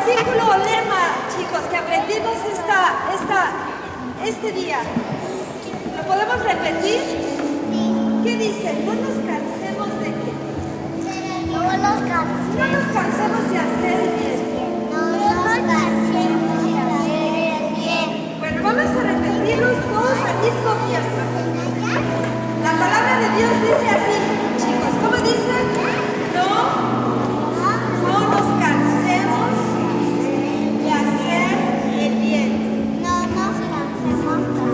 versículo o lema, chicos, que aprendimos este día. ¿Lo podemos repetir? ¿Qué dice? No nos cansemos de qué. No nos cansemos. No nos cansemos de hacer el bien. No nos cansemos de hacer el bien. Bueno, vamos a repetirlos todos al mismo tiempo. La palabra de Dios dice así, chicos. ¿Cómo dice? No nos cansemos de hacer el bien. No nos cansemos de hacer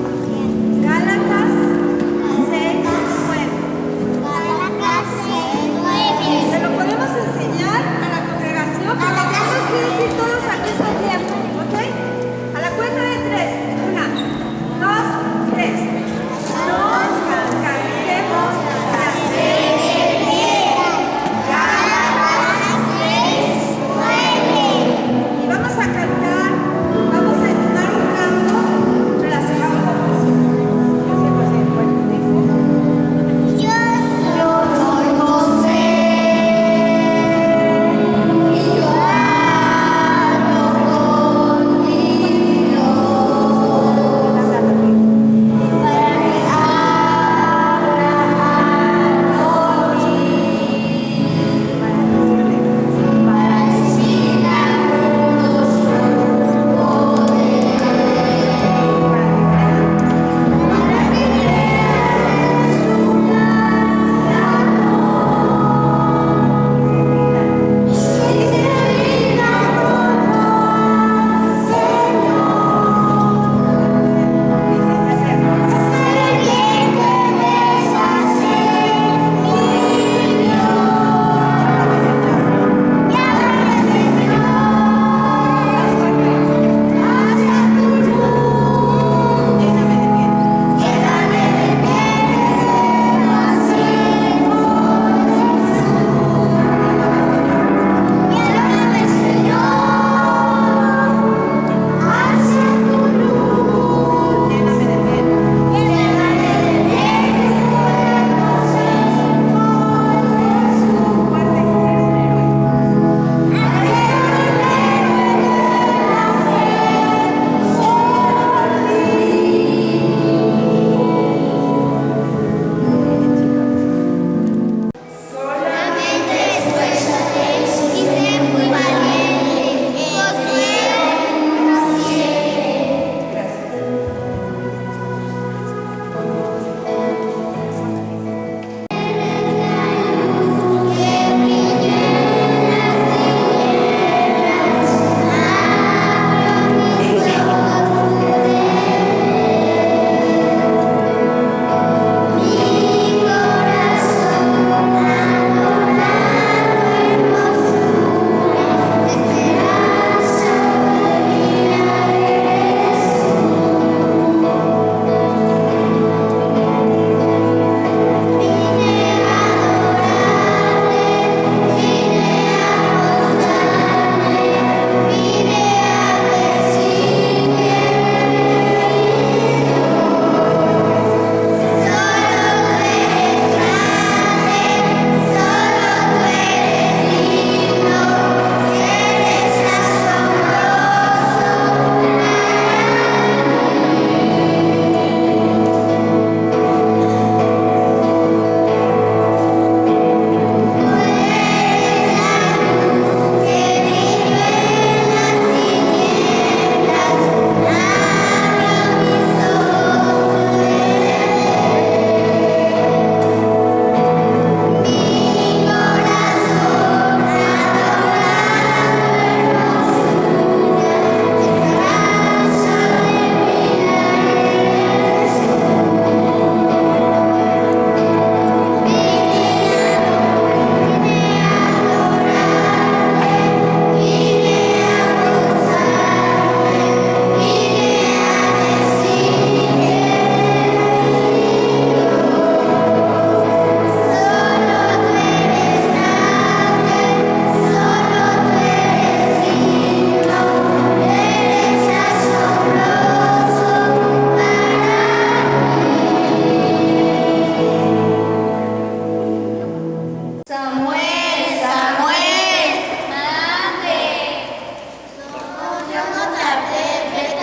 el bien. Gálatas 6:9. Gálatas 6:9. ¿Se lo podemos enseñar a la congregación?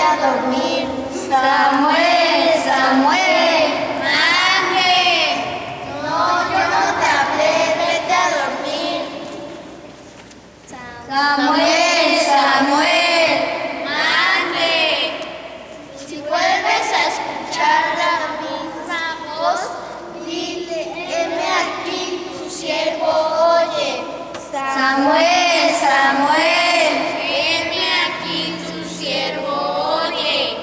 a dormir. Samuel, Samuel. ¡Mande! No, yo no te hablé, vete a dormir. Samuel, Samuel. ¡Mande! Si vuelves a escuchar la misma voz, dile, heme aquí, tu siervo oye. Samuel, Samuel. Heme aquí, tu siervo oye.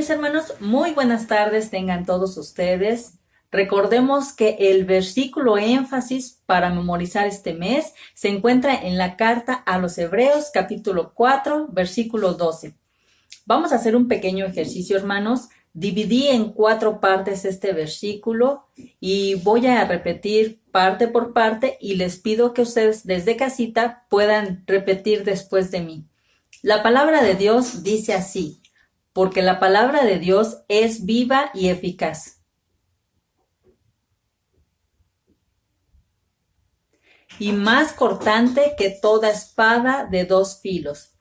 mis hermanos, muy buenas tardes tengan todos ustedes. Recordemos que el versículo énfasis para memorizar este mes se encuentra en la carta a los Hebreos, capítulo 4, versículo 12. Vamos a hacer un pequeño ejercicio, hermanos. Dividí en 4 partes este versículo y voy a repetir parte por parte y les pido que ustedes desde casita puedan repetir después de mí. La palabra de Dios dice así: porque la palabra de Dios es viva y eficaz. Y más cortante que toda espada de 2 filos.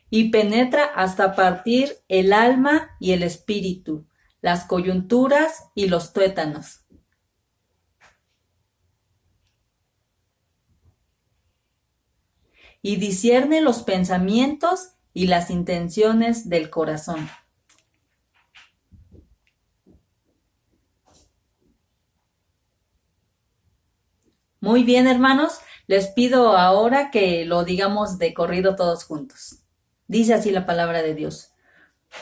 Y penetra hasta partir el alma y el espíritu, las coyunturas y los tuétanos. Y discierne los pensamientos y las intenciones del corazón. Muy bien, hermanos, les pido ahora que lo digamos de corrido todos juntos. Dice así la palabra de Dios: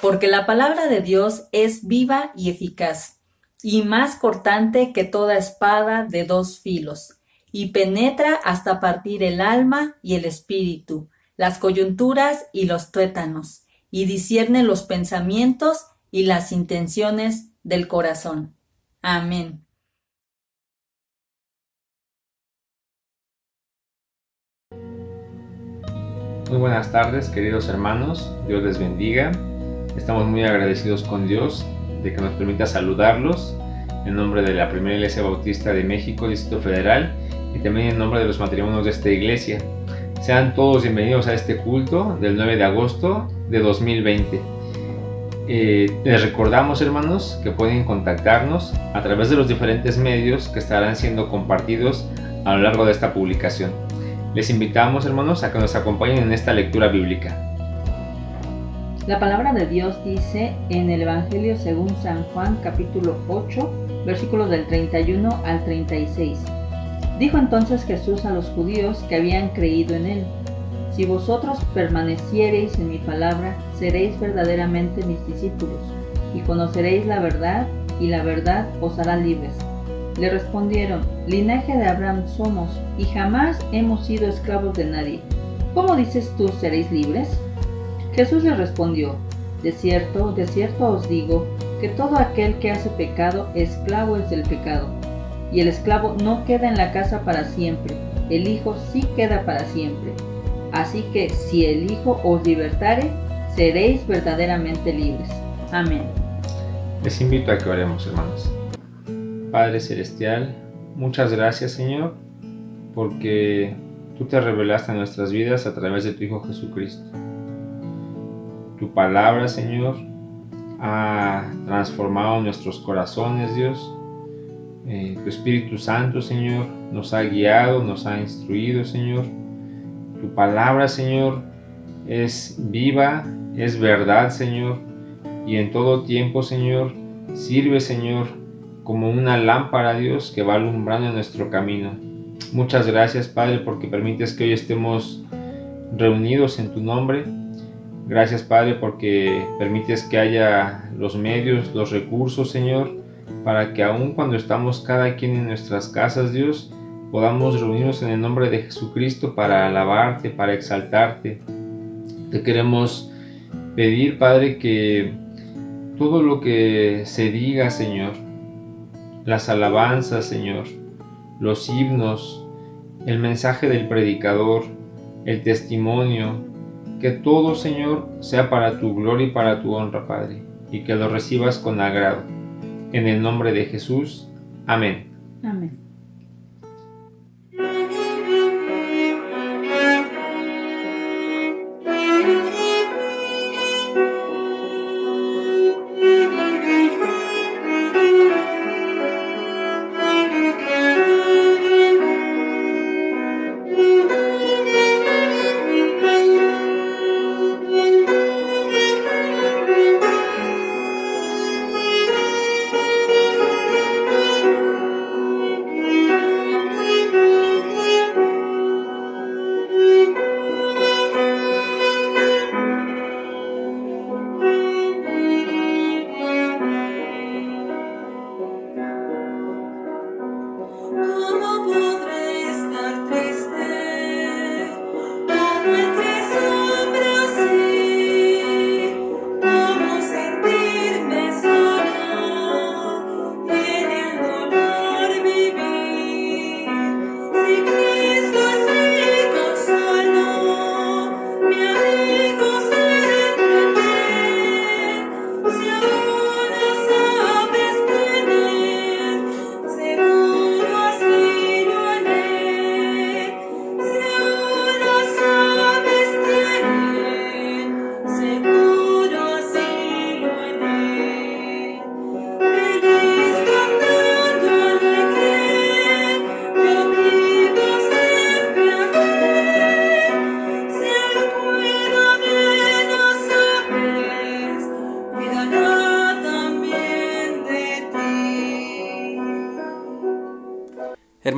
porque la palabra de Dios es viva y eficaz, y más cortante que toda espada de 2 filos, y penetra hasta partir el alma y el espíritu, las coyunturas y los tuétanos, y discierne los pensamientos y las intenciones del corazón. Amén. Muy buenas tardes, queridos hermanos, Dios les bendiga. Estamos muy agradecidos con Dios de que nos permita saludarlos en nombre de la Primera Iglesia Bautista de México, Distrito Federal, y también en nombre de los matrimonios de esta iglesia. Sean todos bienvenidos a este culto del 9 de agosto de 2020. Les recordamos, hermanos, que pueden contactarnos a través de los diferentes medios que estarán siendo compartidos a lo largo de esta publicación. Les invitamos, hermanos, a que nos acompañen en esta lectura bíblica. La palabra de Dios dice en el Evangelio según San Juan, capítulo 8, versículos del 31 al 36. Dijo entonces Jesús a los judíos que habían creído en él: si vosotros permaneciereis en mi palabra, seréis verdaderamente mis discípulos, y conoceréis la verdad, y la verdad os hará libres. Le respondieron: linaje de Abraham somos, y jamás hemos sido esclavos de nadie. ¿Cómo dices tú, seréis libres? Jesús les respondió: de cierto os digo, que todo aquel que hace pecado, esclavo es del pecado. Y el esclavo no queda en la casa para siempre, el Hijo sí queda para siempre. Así que si el Hijo os libertare, seréis verdaderamente libres. Amén. Les invito a que oremos, hermanos. Padre Celestial, muchas gracias, Señor, porque tú te revelaste a nuestras vidas a través de tu Hijo Jesucristo. Tu palabra, Señor, ha transformado nuestros corazones, Dios. Tu Espíritu Santo, Señor, nos ha guiado, nos ha instruido, Señor. Tu palabra, Señor, es viva, es verdad, Señor, y en todo tiempo, Señor, sirve, Señor, como una lámpara, Dios, que va alumbrando nuestro camino. Muchas gracias, Padre, porque permites que hoy estemos reunidos en tu nombre. Gracias, Padre, porque permites que haya los medios, los recursos, Señor, para que aun cuando estamos cada quien en nuestras casas, Dios, podamos reunirnos en el nombre de Jesucristo para alabarte, para exaltarte. Te queremos pedir, Padre, que todo lo que se diga, Señor, las alabanzas, Señor, los himnos, el mensaje del predicador, el testimonio, que todo, Señor, sea para tu gloria y para tu honra, Padre, y que lo recibas con agrado. En el nombre de Jesús. Amén. Amén.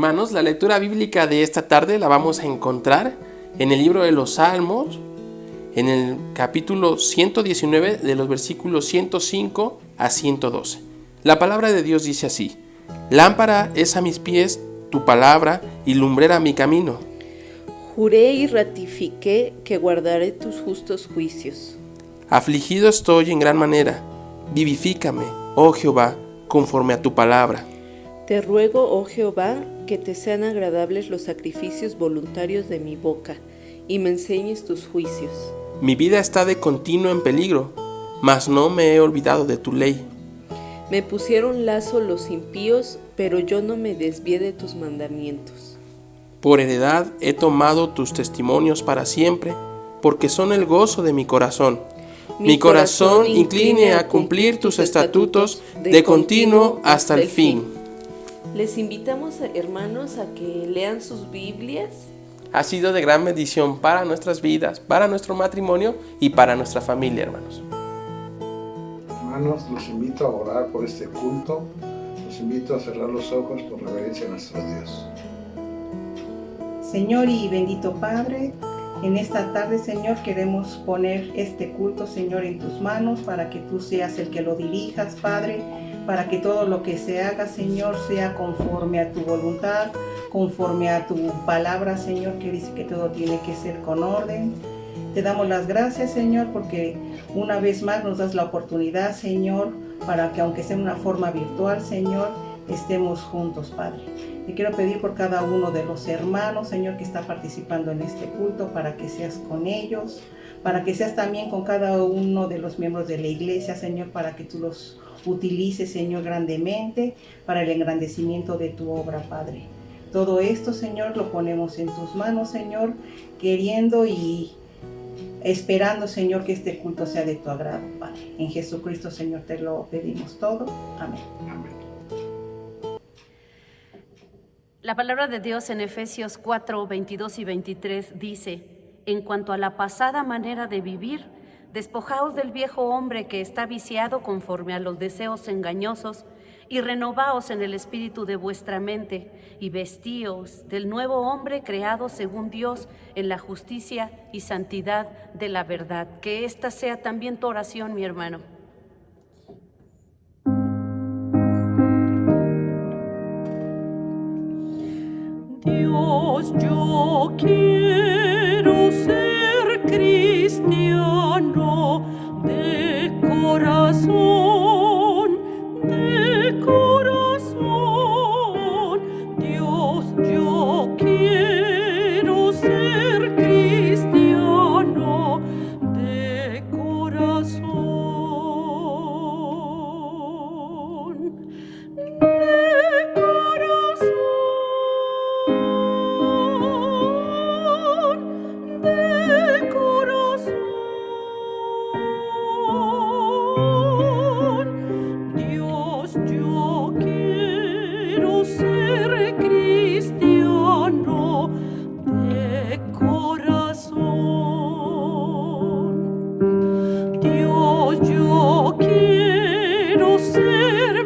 hermanos, la lectura bíblica de esta tarde la vamos a encontrar en el libro de los Salmos, en el capítulo 119 de los versículos 105 a 112. La palabra de Dios dice así: lámpara es a mis pies tu palabra y lumbrera mi camino. Juré y ratifiqué que guardaré tus justos juicios. Afligido estoy en gran manera, vivifícame, oh Jehová, conforme a tu palabra. Te ruego, oh Jehová, que te sean agradables los sacrificios voluntarios de mi boca, y me enseñes tus juicios. Mi vida está de continuo en peligro, mas no me he olvidado de tu ley. Me pusieron lazo los impíos, pero yo no me desvié de tus mandamientos. Por heredad he tomado tus testimonios para siempre, porque son el gozo de mi corazón. Mi corazón incline a cumplir tus estatutos de continuo hasta el fin. Les invitamos, hermanos, a que lean sus Biblias. Ha sido de gran bendición para nuestras vidas, para nuestro matrimonio y para nuestra familia, hermanos. Hermanos, los invito a orar por este culto. Los invito a cerrar los ojos por reverencia a nuestro Dios. Señor y bendito Padre, en esta tarde, Señor, queremos poner este culto, Señor, en tus manos para que tú seas el que lo dirijas, Padre, para que todo lo que se haga, Señor, sea conforme a tu voluntad, conforme a tu palabra, Señor, que dice que todo tiene que ser con orden. Te damos las gracias, Señor, porque una vez más nos das la oportunidad, Señor, para que aunque sea en una forma virtual, Señor, estemos juntos, Padre. Te quiero pedir por cada uno de los hermanos, Señor, que está participando en este culto, para que seas con ellos, para que seas también con cada uno de los miembros de la iglesia, Señor, para que tú los utilices, Señor, grandemente para el engrandecimiento de tu obra, Padre. Todo esto, Señor, lo ponemos en tus manos, Señor, queriendo y esperando, Señor, que este culto sea de tu agrado, Padre. En Jesucristo, Señor, te lo pedimos todo. Amén. Amén. La palabra de Dios en Efesios 4, 22 y 23 dice: en cuanto a la pasada manera de vivir, despojaos del viejo hombre que está viciado conforme a los deseos engañosos, y renovaos en el espíritu de vuestra mente, y vestíos del nuevo hombre creado según Dios en la justicia y santidad de la verdad. Que esta sea también tu oración, mi hermano. Dios, yo quiero ser cristiano de corazón, de corazón. Dios, yo quiero ser cristiano de corazón. Dios, yo quiero ser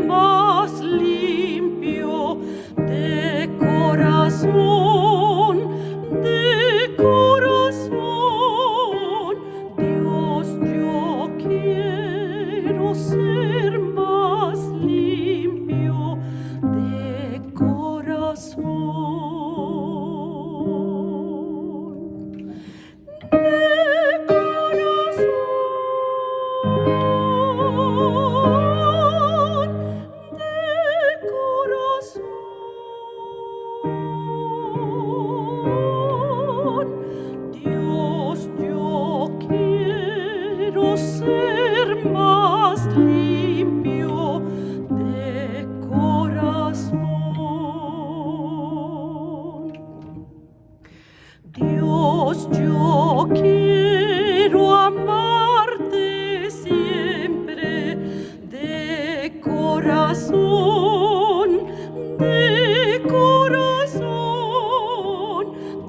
más limpio de corazón, de corazón. Dios, yo quiero ser más limpio de corazón. De corazón. corazón,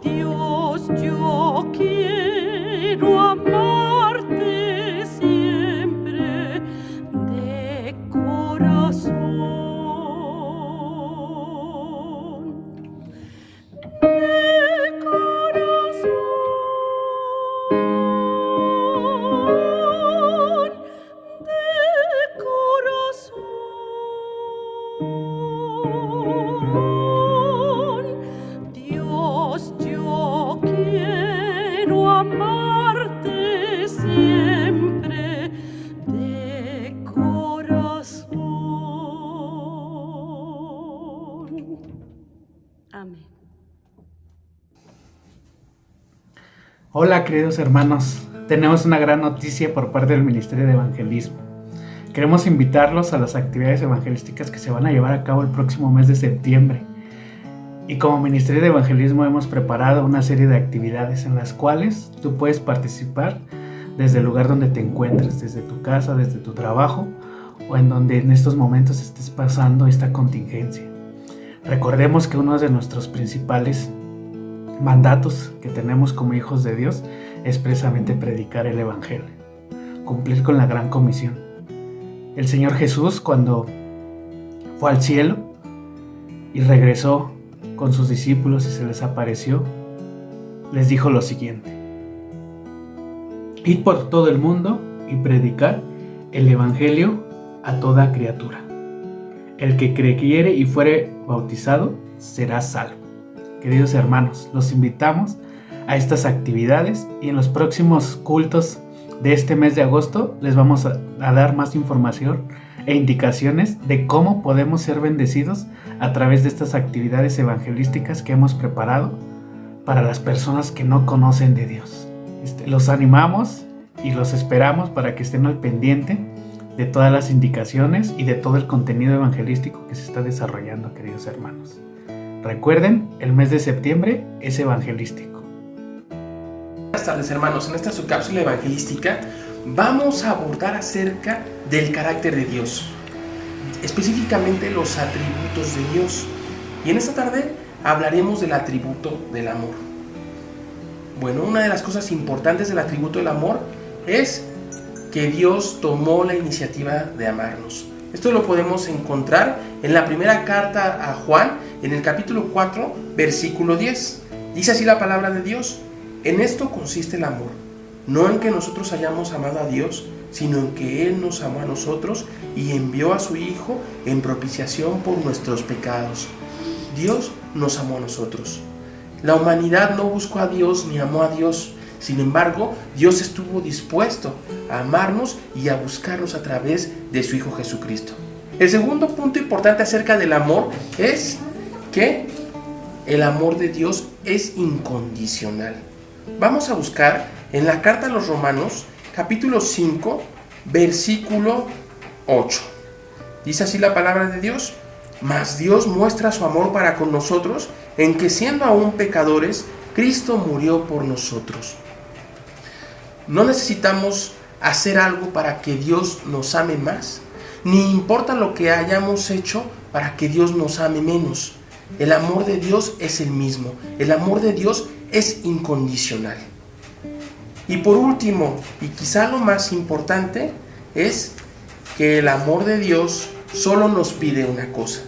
Dios, yo quiero amarte siempre de corazón. Dios, yo quiero amarte siempre de corazón. Amén. Hola queridos hermanos, tenemos una gran noticia por parte del Ministerio de Evangelismo. Queremos invitarlos a las actividades evangelísticas que se van a llevar a cabo el próximo mes de septiembre. Y como Ministerio de Evangelismo hemos preparado una serie de actividades en las cuales tú puedes participar desde el lugar donde te encuentres, desde tu casa, desde tu trabajo o en donde en estos momentos estés pasando esta contingencia. Recordemos que uno de nuestros principales mandatos que tenemos como hijos de Dios es precisamente predicar el Evangelio, cumplir con la gran comisión. El Señor Jesús, cuando fue al cielo y regresó con sus discípulos y se les apareció, les dijo lo siguiente: id por todo el mundo y predicar el Evangelio a toda criatura. El que creyere y fuere bautizado será salvo. Queridos hermanos, los invitamos a estas actividades y en los próximos cultos de este mes de agosto les vamos a dar más información e indicaciones de cómo podemos ser bendecidos a través de estas actividades evangelísticas que hemos preparado para las personas que no conocen de Dios. Los animamos y los esperamos para que estén al pendiente de todas las indicaciones y de todo el contenido evangelístico que se está desarrollando, queridos hermanos. Recuerden, el mes de septiembre es evangelístico. Buenas tardes, hermanos. En esta subcápsula evangelística vamos a abordar acerca del carácter de Dios, específicamente los atributos de Dios. Y en esta tarde hablaremos del atributo del amor. Bueno, una de las cosas importantes del atributo del amor es que Dios tomó la iniciativa de amarnos. Esto lo podemos encontrar en la primera carta a Juan, en el capítulo 4, versículo 10. Dice así la palabra de Dios: en esto consiste el amor, no en que nosotros hayamos amado a Dios, sino en que Él nos amó a nosotros y envió a su Hijo en propiciación por nuestros pecados. Dios nos amó a nosotros. La humanidad no buscó a Dios ni amó a Dios. Sin embargo, Dios estuvo dispuesto a amarnos y a buscarnos a través de su Hijo Jesucristo. El segundo punto importante acerca del amor es que el amor de Dios es incondicional. Vamos a buscar en la carta a los Romanos, capítulo 5, versículo 8. Dice así la palabra de Dios: mas Dios muestra su amor para con nosotros en que, siendo aún pecadores, Cristo murió por nosotros. No necesitamos hacer algo para que Dios nos ame más, ni importa lo que hayamos hecho para que Dios nos ame menos. El amor de Dios es el mismo. El amor de Dios es incondicional. Y por último, y quizá lo más importante, es que el amor de Dios solo nos pide una cosa.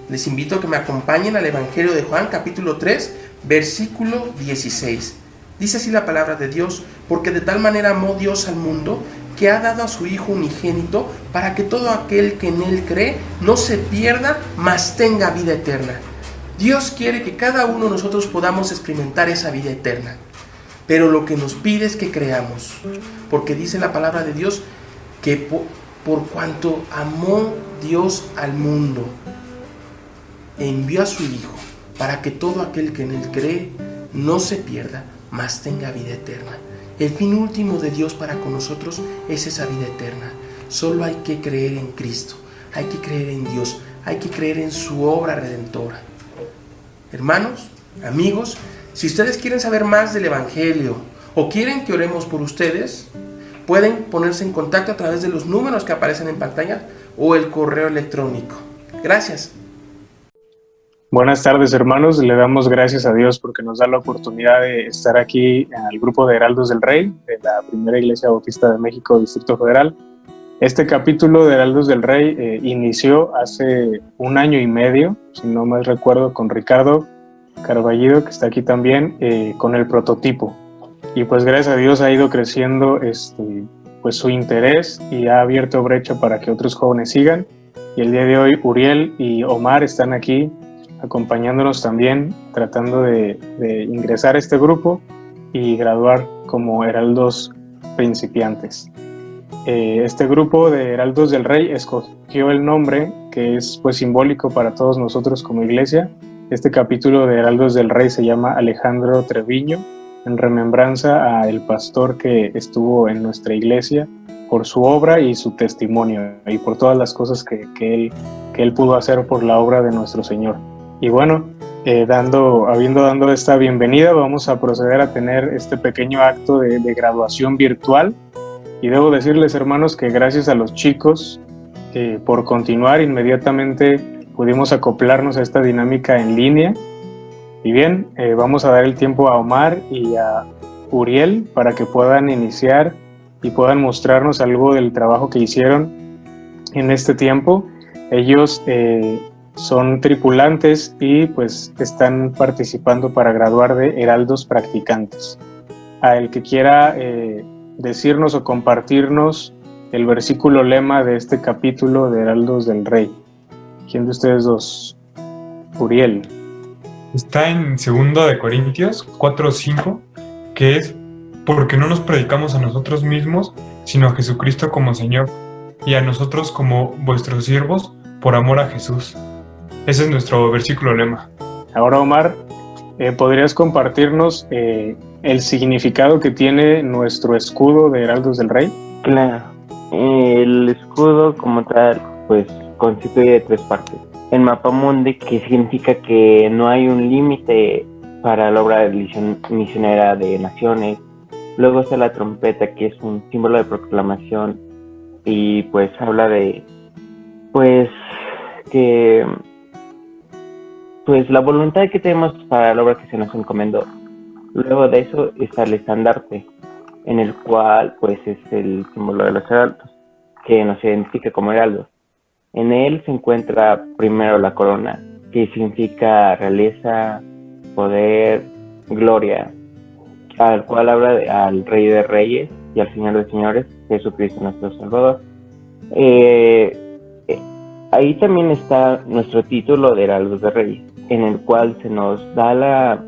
Les invito a que me acompañen al Evangelio de Juan, capítulo 3, versículo 16. Dice así la palabra de Dios: porque de tal manera amó Dios al mundo, que ha dado a su Hijo unigénito, para que todo aquel que en Él cree no se pierda, mas tenga vida eterna. Dios quiere que cada uno de nosotros podamos experimentar esa vida eterna, pero lo que nos pide es que creamos, porque dice la palabra de Dios que por cuanto amó Dios al mundo, envió a su Hijo, para que todo aquel que en Él cree no se pierda, mas tenga vida eterna. El fin último de Dios para con nosotros es esa vida eterna. Solo hay que creer en Cristo, hay que creer en Dios, hay que creer en su obra redentora. Hermanos, amigos, si ustedes quieren saber más del Evangelio o quieren que oremos por ustedes, pueden ponerse en contacto a través de los números que aparecen en pantalla o el correo electrónico. Gracias. Buenas tardes, hermanos. Le damos gracias a Dios porque nos da la oportunidad de estar aquí al grupo de Heraldos del Rey de la Primera Iglesia Bautista de México, Distrito Federal. Este capítulo de Heraldos del Rey inició hace 1 año y medio, si no mal recuerdo, con Ricardo Carballido, que está aquí también, con el prototipo. Y pues gracias a Dios ha ido creciendo pues su interés y ha abierto brecha para que otros jóvenes sigan. Y el día de hoy Uriel y Omar están aquí acompañándonos también, tratando de ingresar a este grupo y graduar como heraldos principiantes. Este grupo de Heraldos del Rey escogió el nombre que es pues simbólico para todos nosotros como iglesia. Este capítulo de Heraldos del Rey se llama Alejandro Treviño, en remembranza al pastor que estuvo en nuestra iglesia por su obra y su testimonio y por todas las cosas que él pudo hacer por la obra de nuestro Señor. Y bueno, habiendo dado esta bienvenida, vamos a proceder a tener este pequeño acto de graduación virtual. Y debo decirles, hermanos, que gracias a los chicos por continuar, inmediatamente pudimos acoplarnos a esta dinámica en línea. Y bien, vamos a dar el tiempo a Omar y a Uriel para que puedan iniciar y puedan mostrarnos algo del trabajo que hicieron en este tiempo. Ellos son tripulantes y pues están participando para graduar de heraldos practicantes. A el que quiera decirnos o compartirnos el versículo lema de este capítulo de Heraldos del Rey. ¿Quién de ustedes dos? Uriel. Está en 2 de Corintios 4:5, que es: porque no nos predicamos a nosotros mismos, sino a Jesucristo como Señor, y a nosotros como vuestros siervos, por amor a Jesús. Ese es nuestro versículo lema. Ahora, Omar, ¿podrías compartirnos el significado que tiene nuestro escudo de Heraldos del Rey? Claro. El escudo como tal, pues, constituye de 3 partes. El mapamundi, que significa que no hay un límite para la obra misionera de naciones. Luego está la trompeta, que es un símbolo de proclamación y pues habla de, pues, que pues la voluntad que tenemos para la obra que se nos encomendó. Luego de eso está el estandarte, en el cual pues es el símbolo de los heraldos, que nos identifica como heraldos. En él se encuentra primero la corona, que significa realeza, poder, gloria, al cual habla al Rey de Reyes y al Señor de Señores, Jesucristo nuestro Salvador. Ahí también está nuestro título de Heraldos de Reyes, en el cual se nos da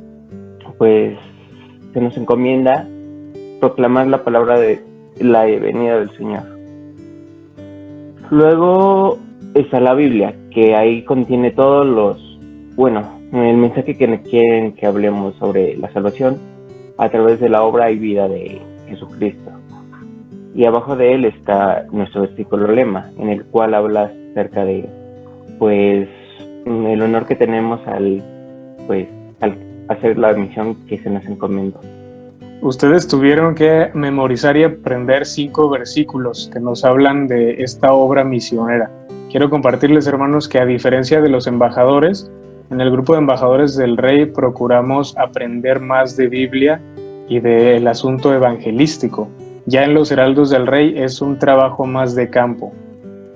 se nos encomienda proclamar la palabra de la venida del Señor. Luego está la Biblia, que ahí contiene todos el mensaje que quieren que hablemos sobre la salvación a través de la obra y vida de Jesucristo. Y abajo de él está nuestro versículo lema, en el cual habla acerca de el honor que tenemos al hacer la misión que se nos encomendó. Ustedes tuvieron que memorizar y aprender 5 versículos que nos hablan de esta obra misionera. Quiero compartirles, hermanos, que a diferencia de los embajadores, en el grupo de embajadores del Rey procuramos aprender más de Biblia y del asunto evangelístico. Ya en los Heraldos del Rey es un trabajo más de campo.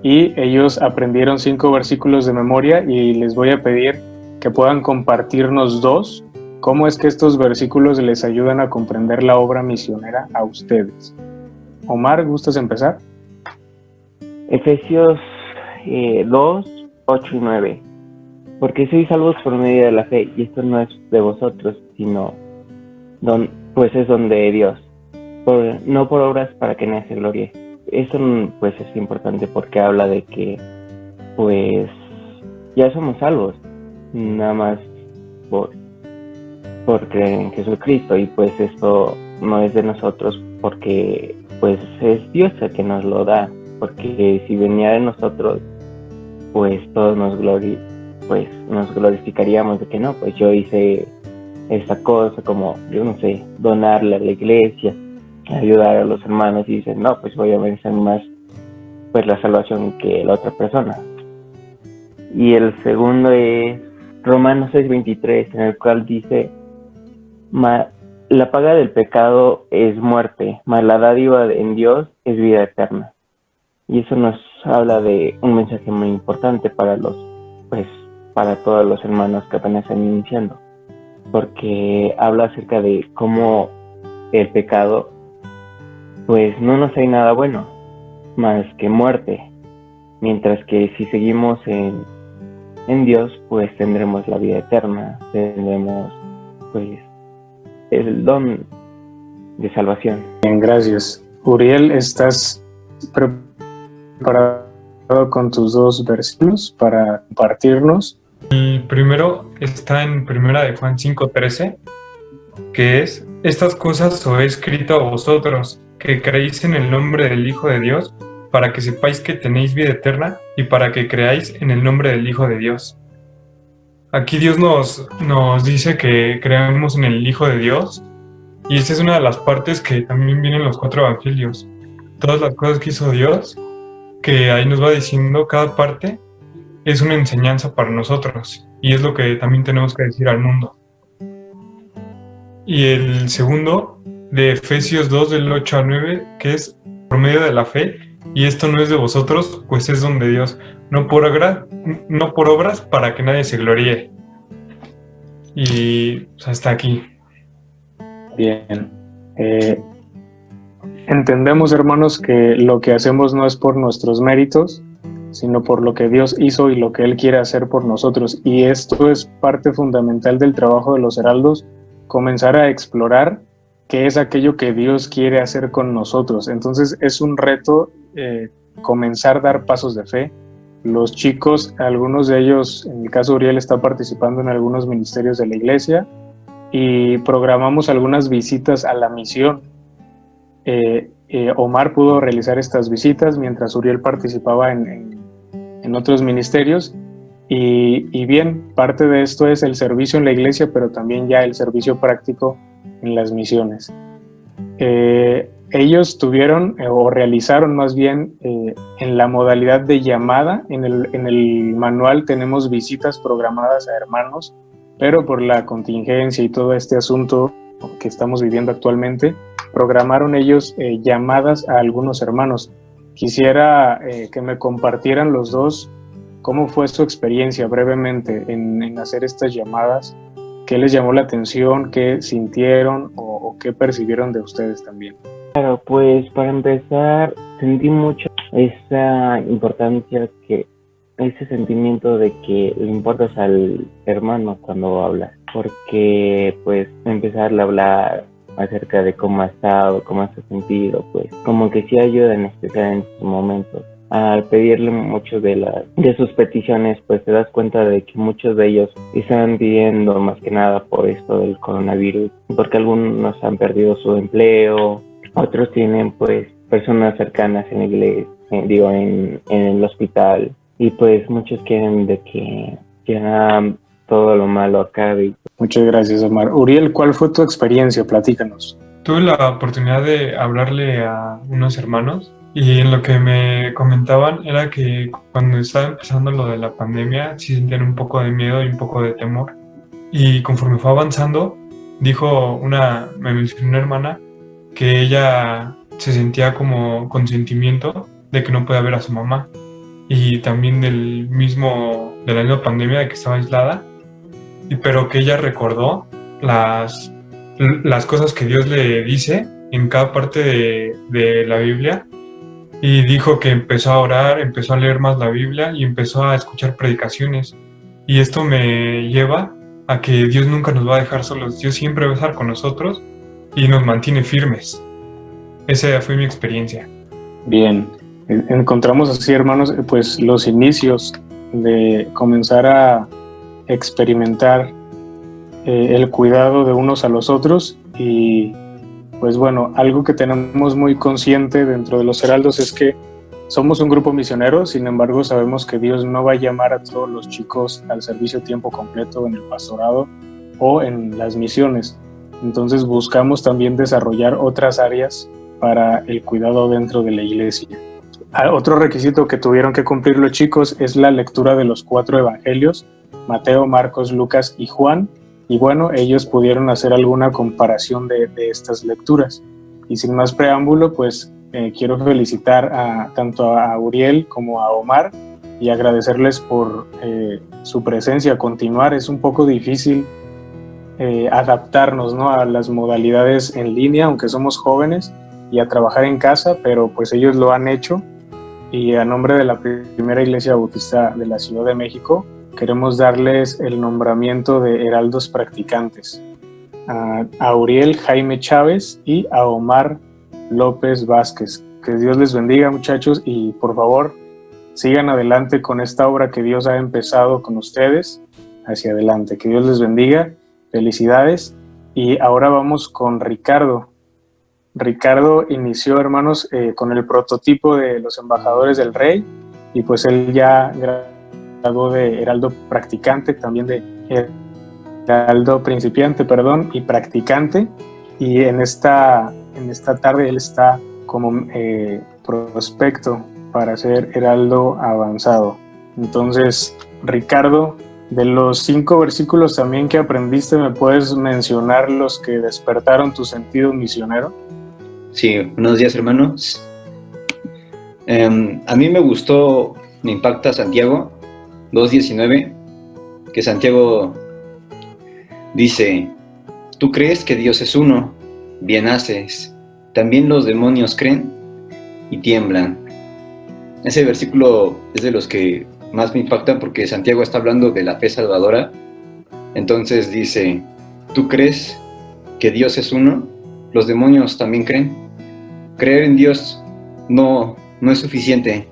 Y ellos aprendieron 5 versículos de memoria y les voy a pedir que puedan compartirnos 2. ¿Cómo es que estos versículos les ayudan a comprender la obra misionera a ustedes? Omar, ¿gustas empezar? Efesios 2, 8 y 9. Porque sois salvos por medio de la fe, y esto no es de vosotros, sino pues es don de Dios, no por obras para que nadie se glorie. Eso pues es importante porque habla de que pues ya somos salvos, nada más por creer en Jesucristo, y pues esto no es de nosotros porque pues es Dios el que nos lo da, porque si venía de nosotros pues todos nos glorificaríamos de que no, pues yo hice esta cosa, como yo no sé, donarle a la iglesia, ayudar a los hermanos y dicen, no, pues voy a vencer más pues la salvación que la otra persona. Y el segundo es Romanos 6:23, en el cual dice, la paga del pecado es muerte, mas la dádiva en Dios es vida eterna. Y eso nos habla de un mensaje muy importante para todos los hermanos que apenas están iniciando, porque habla acerca de cómo el pecado pues no nos trae nada bueno más que muerte, mientras que si seguimos en Dios pues tendremos la vida eterna, tendremos pues el don de salvación. Bien, gracias. Uriel, ¿estás preparado con tus 2 versículos para compartirnos? El primero está en 1 de Juan 5:13, que es: estas cosas os he escrito a vosotros, que creéis en el nombre del Hijo de Dios, para que sepáis que tenéis vida eterna y para que creáis en el nombre del Hijo de Dios. Aquí Dios nos dice que creamos en el Hijo de Dios, y esta es una de las partes que también vienen en los 4 evangelios. Todas las cosas que hizo Dios, que ahí nos va diciendo cada parte, es una enseñanza para nosotros, y es lo que también tenemos que decir al mundo. Y el segundo, de Efesios 2, del 8 al 9, que es por medio de la fe, y esto no es de vosotros, pues es don de Dios, no por obras para que nadie se gloríe. Y pues, hasta aquí. Bien. Entendemos, hermanos, que lo que hacemos no es por nuestros méritos, sino por lo que Dios hizo y lo que Él quiere hacer por nosotros. Y esto es parte fundamental del trabajo de los heraldos, comenzar a explorar qué es aquello que Dios quiere hacer con nosotros. Entonces es un reto comenzar a dar pasos de fe. Los chicos, algunos de ellos, en el caso de Uriel, está participando en algunos ministerios de la iglesia y programamos algunas visitas a la misión. Omar pudo realizar estas visitas mientras Uriel participaba en otros ministerios y bien, parte de esto es el servicio en la iglesia, pero también ya el servicio práctico en las misiones. Ellos tuvieron o realizaron más bien en la modalidad de llamada. En el manual tenemos visitas programadas a hermanos, pero por la contingencia y todo este asunto que estamos viviendo actualmente, programaron ellos llamadas a algunos hermanos. Quisiera que me compartieran los dos cómo fue su experiencia brevemente en hacer estas llamadas, qué les llamó la atención, qué sintieron o qué percibieron de ustedes también. Claro, pues para empezar sentí mucho esa importancia, ese sentimiento de que le importas al hermano cuando hablas, porque pues empezarle a hablar acerca de cómo ha estado, cómo se ha sentido, pues como que sí ayuda en especial en estos momentos. Al pedirle mucho de sus peticiones, pues te das cuenta de que muchos de ellos están pidiendo más que nada por esto del coronavirus, porque algunos han perdido su empleo, otros tienen pues personas cercanas en la iglesia, en el hospital, y pues muchos quieren de que ya todo lo malo acabe. Muchas gracias, Omar. Uriel, ¿cuál fue tu experiencia? Platícanos. Tuve la oportunidad de hablarle a unos hermanos y en lo que me comentaban era que cuando estaba empezando lo de la pandemia sí sentían un poco de miedo y un poco de temor, y conforme fue avanzando me mencionó una hermana que ella se sentía como con sentimiento de que no podía ver a su mamá, y también de la misma pandemia de que estaba aislada, pero que ella recordó las cosas que Dios le dice en cada parte de la Biblia, y dijo que empezó a orar, empezó a leer más la Biblia y empezó a escuchar predicaciones. Y esto me lleva a que Dios nunca nos va a dejar solos, Dios siempre va a estar con nosotros y nos mantiene firmes. Esa fue mi experiencia. Bien, encontramos así, hermanos, pues los inicios de comenzar a experimentar el cuidado de unos a los otros. Y pues bueno, algo que tenemos muy consciente dentro de los heraldos es que somos un grupo misionero. Sin embargo, sabemos que Dios no va a llamar a todos los chicos al servicio a tiempo completo en el pastorado o en las misiones. Entonces buscamos también desarrollar otras áreas para el cuidado dentro de la iglesia. Otro requisito que tuvieron que cumplir los chicos es la lectura de los 4 evangelios, Mateo, Marcos, Lucas y Juan, y bueno, ellos pudieron hacer alguna comparación de estas lecturas. Y sin más preámbulo, pues quiero felicitar tanto a Uriel como a Omar y agradecerles por su presencia. Continuar es un poco difícil adaptarnos, ¿no?, a las modalidades en línea, aunque somos jóvenes, y a trabajar en casa, pero pues ellos lo han hecho. Y a nombre de la primera Iglesia Bautista de la Ciudad de México, queremos darles el nombramiento de heraldos practicantes a Uriel Jaime Chávez y a Omar López Vázquez. Que Dios les bendiga, muchachos, y por favor sigan adelante con esta obra que Dios ha empezado con ustedes. Hacia adelante, que Dios les bendiga, felicidades. Y ahora vamos con Ricardo. Ricardo inició, hermanos, con el prototipo de los embajadores del rey, y pues él ya graduó de heraldo practicante, también de heraldo principiante, y practicante, y en esta tarde él está como prospecto para ser heraldo avanzado. Entonces, Ricardo, de los 5 versículos también que aprendiste, ¿me puedes mencionar los que despertaron tu sentido misionero? Sí, buenos días, hermanos. A mí me impacta Santiago 2:19, que Santiago dice: tú crees que Dios es uno, bien haces, también los demonios creen y tiemblan. Ese versículo es de los que más me impactan, porque Santiago está hablando de la fe salvadora. Entonces dice: tú crees que Dios es uno, los demonios también creen. Creer en Dios no es suficiente,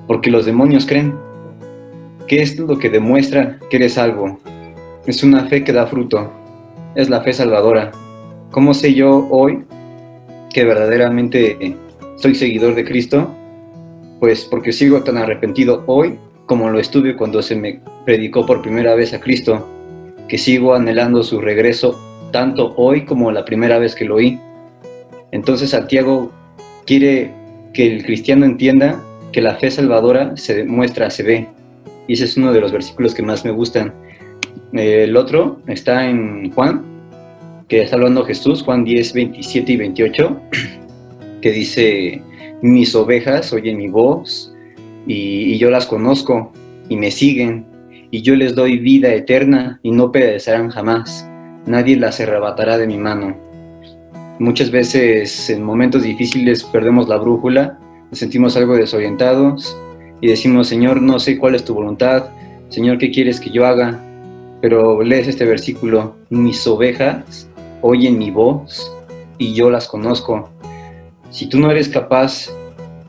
porque los demonios creen. ¿Qué es lo que demuestra que eres salvo? Es una fe que da fruto, es la fe salvadora. ¿Cómo sé yo hoy que verdaderamente soy seguidor de Cristo? Pues porque sigo tan arrepentido hoy como lo estuve cuando se me predicó por primera vez a Cristo, que sigo anhelando su regreso tanto hoy como la primera vez que lo oí. Entonces Santiago quiere que el cristiano entienda que la fe salvadora se demuestra, se ve, y ese es uno de los versículos que más me gustan. El otro está en Juan, que está hablando Jesús, Juan 10, 27 y 28, que dice: mis ovejas oyen mi voz, y yo las conozco, y me siguen, y yo les doy vida eterna, y no perecerán jamás. Nadie las arrebatará de mi mano. Muchas veces en momentos difíciles perdemos la brújula, nos sentimos algo desorientados y decimos: Señor, no sé cuál es tu voluntad, Señor, ¿qué quieres que yo haga? Pero lees este versículo: mis ovejas oyen mi voz y yo las conozco. Si tú no eres capaz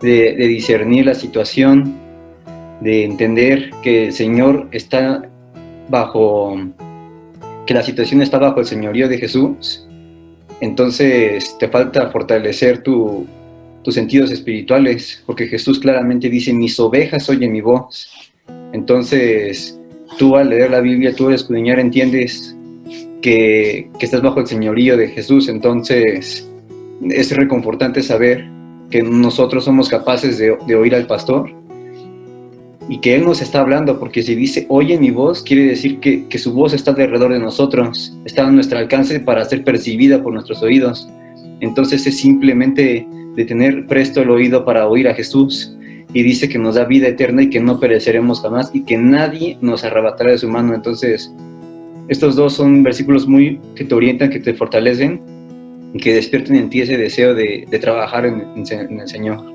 de discernir la situación, de entender que el Señor está que la situación está bajo el señorío de Jesús, entonces te falta fortalecer tus sentidos espirituales, porque Jesús claramente dice: mis ovejas oyen mi voz. Entonces tú, al leer la Biblia, tú al escudriñar, entiendes que estás bajo el señorío de Jesús. Entonces es reconfortante saber que nosotros somos capaces de oír al pastor y que Él nos está hablando, porque si dice oye mi voz, quiere decir que su voz está alrededor de nosotros, está a nuestro alcance para ser percibida por nuestros oídos. Entonces es simplemente de tener presto el oído para oír a Jesús, y dice que nos da vida eterna y que no pereceremos jamás y que nadie nos arrebatará de su mano. Entonces estos dos son versículos que te orientan, que te fortalecen y que despierten en ti ese deseo de trabajar en el Señor.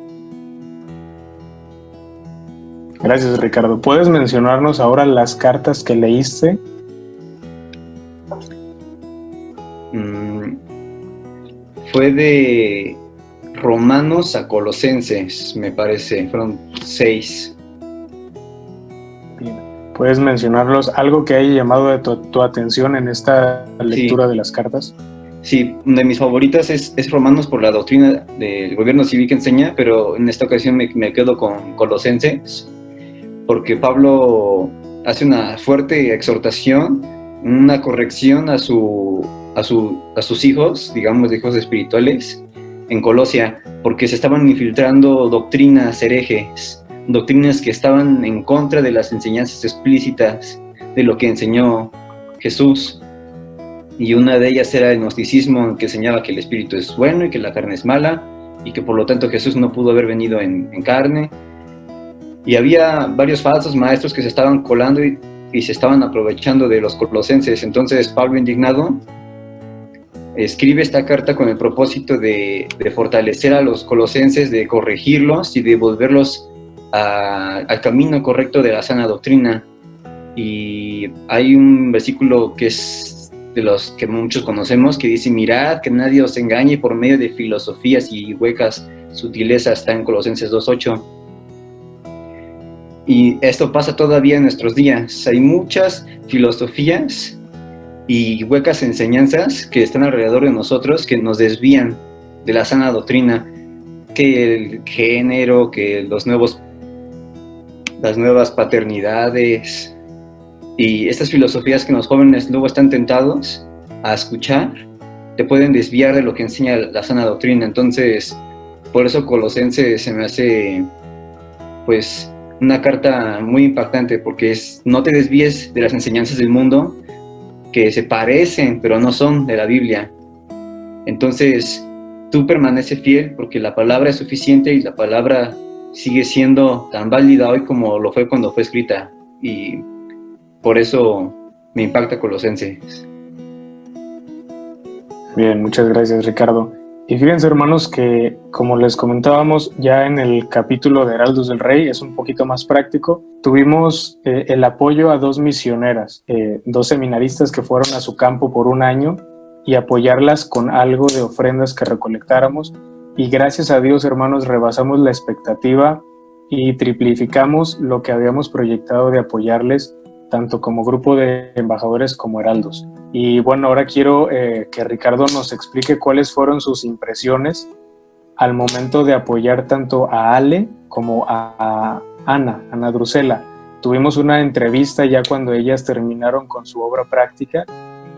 Gracias, Ricardo. ¿Puedes mencionarnos ahora las cartas que leíste? Fue de Romanos a Colosenses, me parece. Fueron 6. Bien. ¿Puedes mencionarlos? ¿Algo que haya llamado de tu atención en esta lectura de las cartas? Sí, una de mis favoritas es Romanos, por la doctrina del gobierno civil que enseña, pero en esta ocasión me quedo con Colosenses, porque Pablo hace una fuerte exhortación, una corrección a su a sus hijos, digamos, hijos espirituales, en Colosia, porque se estaban infiltrando doctrinas herejes, doctrinas que estaban en contra de las enseñanzas explícitas de lo que enseñó Jesús. Y una de ellas era el gnosticismo, que enseñaba que el espíritu es bueno y que la carne es mala, y que por lo tanto Jesús no pudo haber venido en carne. Y había varios falsos maestros que se estaban colando y se estaban aprovechando de los colosenses. Entonces Pablo, indignado, escribe esta carta con el propósito de fortalecer a los colosenses, de corregirlos y de volverlos al camino correcto de la sana doctrina. Y hay un versículo que es de los que muchos conocemos, que dice: mirad que nadie os engañe por medio de filosofías y huecas sutilezas. Está en Colosenses 2:8. Y esto pasa todavía en nuestros días. Hay muchas filosofías y huecas enseñanzas que están alrededor de nosotros, que nos desvían de la sana doctrina, que el género, que las nuevas paternidades, y estas filosofías que los jóvenes luego están tentados a escuchar, te pueden desviar de lo que enseña la sana doctrina. Entonces, por eso Colosenses se me hace, pues, una carta muy impactante, porque no te desvíes de las enseñanzas del mundo, que se parecen, pero no son de la Biblia. Entonces, tú permanece fiel, porque la palabra es suficiente y la palabra sigue siendo tan válida hoy como lo fue cuando fue escrita. Y por eso me impacta Colosenses. Bien, muchas gracias, Ricardo. Y fíjense, hermanos, que como les comentábamos ya en el capítulo de Heraldos del Rey, es un poquito más práctico. Tuvimos el apoyo a 2 misioneras, 2 seminaristas que fueron a su campo por 1 año, y apoyarlas con algo de ofrendas que recolectáramos. Y gracias a Dios, hermanos, rebasamos la expectativa y triplificamos lo que habíamos proyectado de apoyarles, tanto como grupo de embajadores como heraldos. Y bueno, ahora quiero que Ricardo nos explique cuáles fueron sus impresiones al momento de apoyar tanto a Ale como a Ana Drusela. Tuvimos una entrevista ya cuando ellas terminaron con su obra práctica.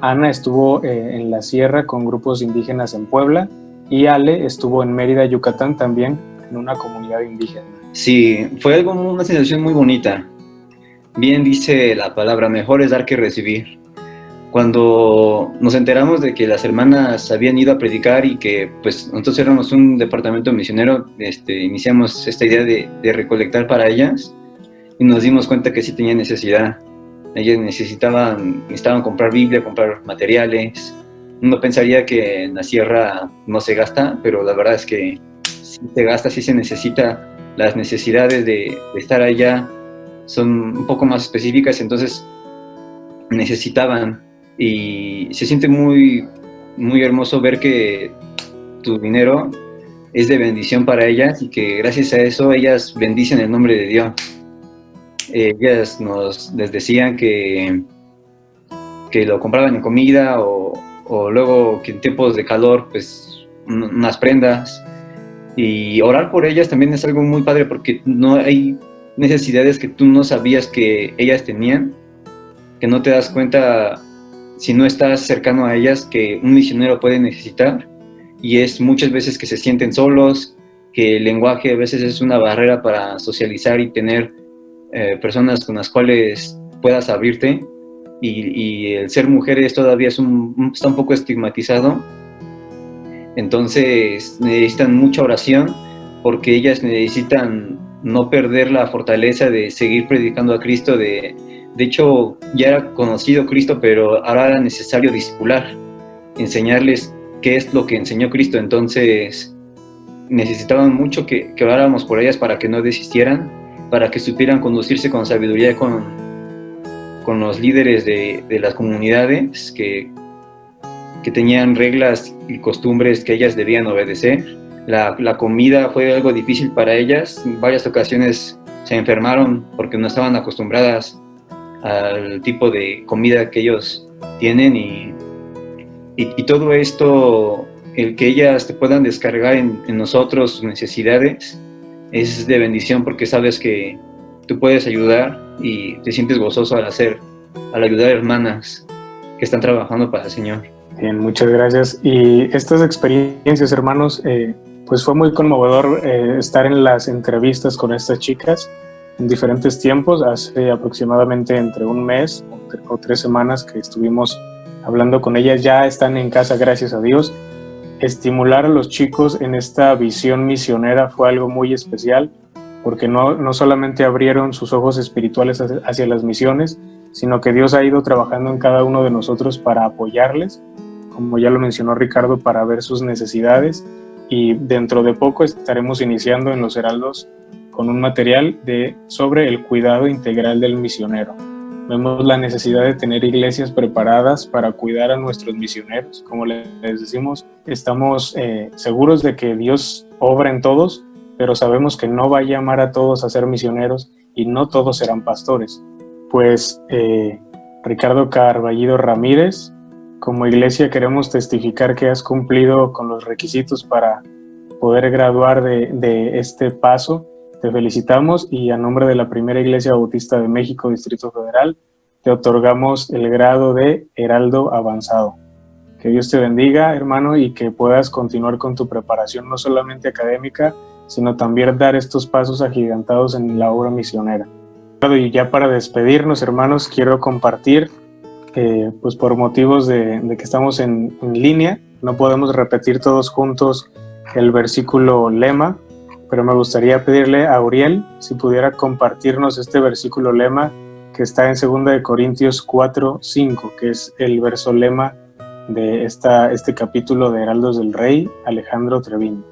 Ana estuvo en la sierra con grupos indígenas en Puebla, y Ale estuvo en Mérida, Yucatán, también en una comunidad indígena. Sí, fue una sensación muy bonita. Bien dice la palabra, mejor es dar que recibir. Cuando nos enteramos de que las hermanas habían ido a predicar y que pues nosotros éramos un departamento misionero, iniciamos esta idea de recolectar para ellas, y nos dimos cuenta que sí tenían necesidad. Ellas necesitaban comprar Biblia, comprar materiales. Uno pensaría que en la sierra no se gasta, pero la verdad es que sí se gasta, sí se necesita. Las necesidades de estar allá son un poco más específicas, entonces necesitaban, y se siente muy, muy hermoso ver que tu dinero es de bendición para ellas, y que gracias a eso ellas bendicen el nombre de Dios. Ellas les decían que lo compraban en comida, o luego que en tiempos de calor, pues unas prendas, y orar por ellas también es algo muy padre, porque no hay necesidades que tú no sabías que ellas tenían, que no te das cuenta si no estás cercano a ellas, que un misionero puede necesitar, y es muchas veces que se sienten solos, que el lenguaje a veces es una barrera para socializar y tener personas con las cuales puedas abrirte, y el ser mujeres todavía está un poco estigmatizado. Entonces necesitan mucha oración, porque ellas necesitan no perder la fortaleza de seguir predicando a Cristo. De hecho, ya era conocido Cristo, pero ahora era necesario discipular, enseñarles qué es lo que enseñó Cristo. Entonces necesitaban mucho que oráramos por ellas para que no desistieran, para que supieran conducirse con sabiduría con los líderes de las comunidades, que tenían reglas y costumbres que ellas debían obedecer. La comida fue algo difícil para ellas. En varias ocasiones se enfermaron porque no estaban acostumbradas al tipo de comida que ellos tienen, y todo esto, el que ellas te puedan descargar en nosotros sus necesidades, es de bendición, porque sabes que tú puedes ayudar y te sientes gozoso al ayudar a hermanas que están trabajando para el Señor. Bien, muchas gracias. Y estas experiencias, hermanos, pues fue muy conmovedor estar en las entrevistas con estas chicas en diferentes tiempos. Hace aproximadamente entre un mes o 3 semanas que estuvimos hablando con ellas. Ya están en casa, gracias a Dios. Estimular a los chicos en esta visión misionera fue algo muy especial, porque no solamente abrieron sus ojos espirituales hacia las misiones, sino que Dios ha ido trabajando en cada uno de nosotros para apoyarles, como ya lo mencionó Ricardo, para ver sus necesidades, y dentro de poco estaremos iniciando en Los Heraldos con un material sobre el cuidado integral del misionero. Vemos la necesidad de tener iglesias preparadas para cuidar a nuestros misioneros. Como les decimos, estamos seguros de que Dios obra en todos, pero sabemos que no va a llamar a todos a ser misioneros y no todos serán pastores. Pues Ricardo Carballido Ramírez, como iglesia queremos testificar que has cumplido con los requisitos para poder graduar de este paso. Te felicitamos y a nombre de la Primera Iglesia Bautista de México, Distrito Federal, te otorgamos el grado de Heraldo Avanzado. Que Dios te bendiga, hermano, y que puedas continuar con tu preparación, no solamente académica, sino también dar estos pasos agigantados en la obra misionera. Y ya para despedirnos, hermanos, quiero compartir, pues por motivos de que estamos en línea, no podemos repetir todos juntos el versículo lema, pero me gustaría pedirle a Uriel si pudiera compartirnos este versículo lema que está en 2 Corintios 4:5, que es el verso lema de este capítulo de Heraldos del Rey, Alejandro Treviño.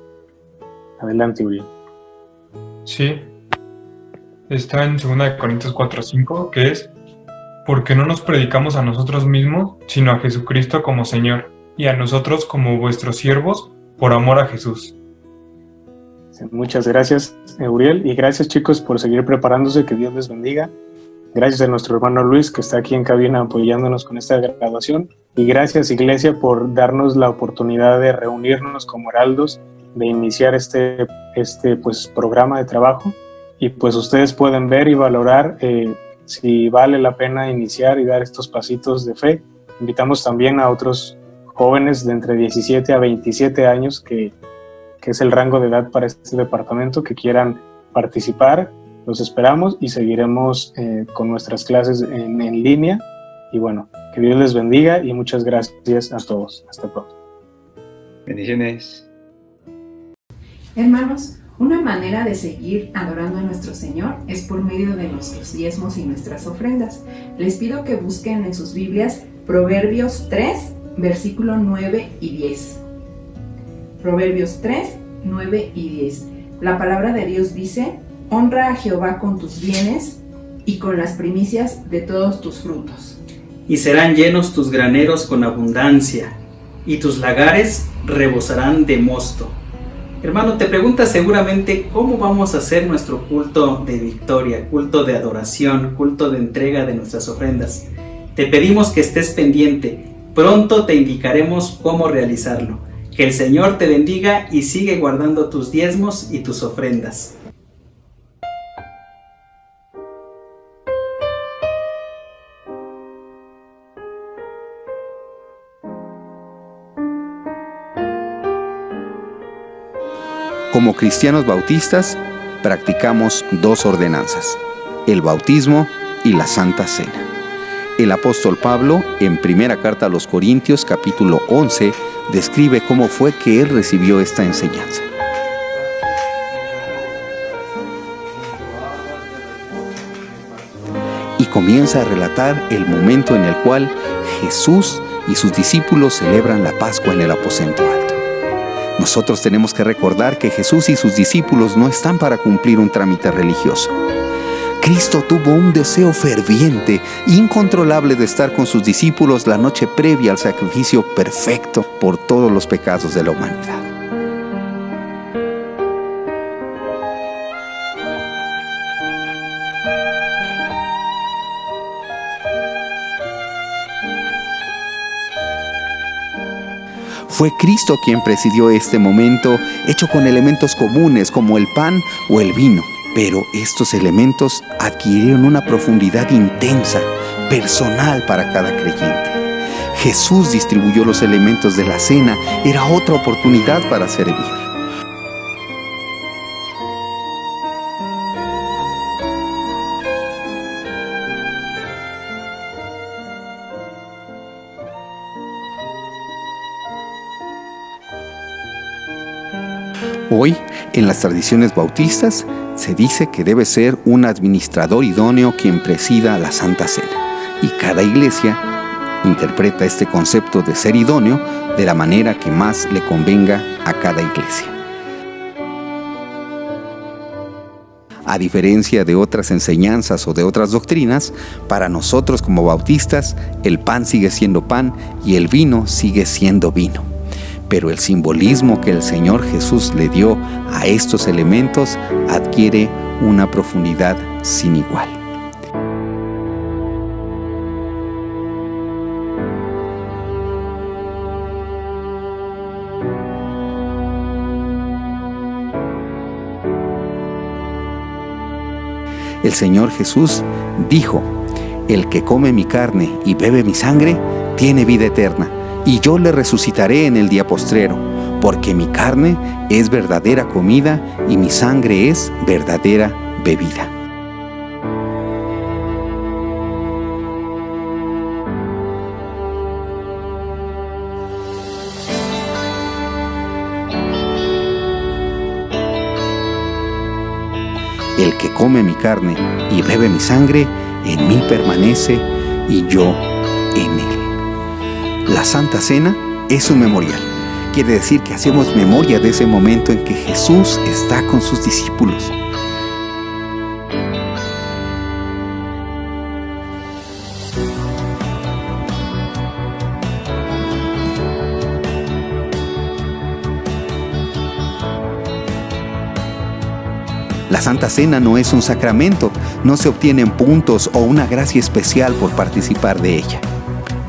Adelante, Uriel. Sí, está en 2 Corintios 4:5, que es: porque no nos predicamos a nosotros mismos, sino a Jesucristo como Señor, y a nosotros como vuestros siervos, por amor a Jesús. Muchas gracias, Uriel, y gracias, chicos, por seguir preparándose. Que Dios les bendiga. Gracias a nuestro hermano Luis, que está aquí en cabina apoyándonos con esta graduación, y gracias, Iglesia, por darnos la oportunidad de reunirnos como heraldos, de iniciar este programa de trabajo, y pues ustedes pueden ver y valorar si vale la pena iniciar y dar estos pasitos de fe. Invitamos también a otros jóvenes de entre 17 a 27 años, que es el rango de edad para este departamento, que quieran participar. Los esperamos y seguiremos con nuestras clases en línea. Y bueno, que Dios les bendiga y muchas gracias a todos. Hasta pronto. Bendiciones. Hermanos, una manera de seguir adorando a nuestro Señor es por medio de nuestros diezmos y nuestras ofrendas. Les pido que busquen en sus Biblias Proverbios 3, versículo 9 y 10. Proverbios 3, 9 y 10. La palabra de Dios dice: honra a Jehová con tus bienes y con las primicias de todos tus frutos. Y serán llenos tus graneros con abundancia, y tus lagares rebosarán de mosto. Hermano, te preguntas seguramente cómo vamos a hacer nuestro culto de victoria, culto de adoración, culto de entrega de nuestras ofrendas. Te pedimos que estés pendiente. Pronto te indicaremos cómo realizarlo. Que el Señor te bendiga y sigue guardando tus diezmos y tus ofrendas. Como cristianos bautistas, practicamos 2 ordenanzas: el bautismo y la Santa Cena. El apóstol Pablo, en primera carta a los Corintios, capítulo 11, describe cómo fue que él recibió esta enseñanza. Y comienza a relatar el momento en el cual Jesús y sus discípulos celebran la Pascua en el aposento alto. Nosotros tenemos que recordar que Jesús y sus discípulos no están para cumplir un trámite religioso. Cristo tuvo un deseo ferviente, incontrolable de estar con sus discípulos la noche previa al sacrificio perfecto por todos los pecados de la humanidad. Fue Cristo quien presidió este momento, hecho con elementos comunes como el pan o el vino. Pero estos elementos adquirieron una profundidad intensa, personal para cada creyente. Jesús distribuyó los elementos de la cena, era otra oportunidad para servir. Hoy, en las tradiciones bautistas, se dice que debe ser un administrador idóneo quien presida la Santa Cena, y cada iglesia interpreta este concepto de ser idóneo de la manera que más le convenga a cada iglesia. A diferencia de otras enseñanzas o de otras doctrinas, para nosotros como bautistas, el pan sigue siendo pan y el vino sigue siendo vino. Pero el simbolismo que el Señor Jesús le dio a estos elementos adquiere una profundidad sin igual. El Señor Jesús dijo: el que come mi carne y bebe mi sangre tiene vida eterna, y yo le resucitaré en el día postrero, porque mi carne es verdadera comida y mi sangre es verdadera bebida. El que come mi carne y bebe mi sangre, en mí permanece y yo en él. La Santa Cena es un memorial. Quiere decir que hacemos memoria de ese momento en que Jesús está con sus discípulos. La Santa Cena no es un sacramento, no se obtienen puntos o una gracia especial por participar de ella.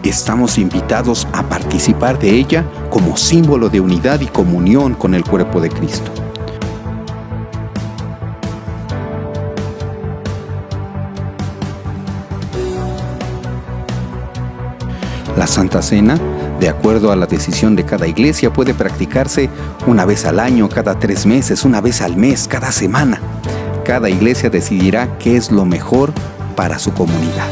Estamos invitados a participar de ella como símbolo de unidad y comunión con el cuerpo de Cristo. La Santa Cena, de acuerdo a la decisión de cada iglesia, puede practicarse una vez al año, cada 3 meses, una vez al mes, cada semana. Cada iglesia decidirá qué es lo mejor para su comunidad.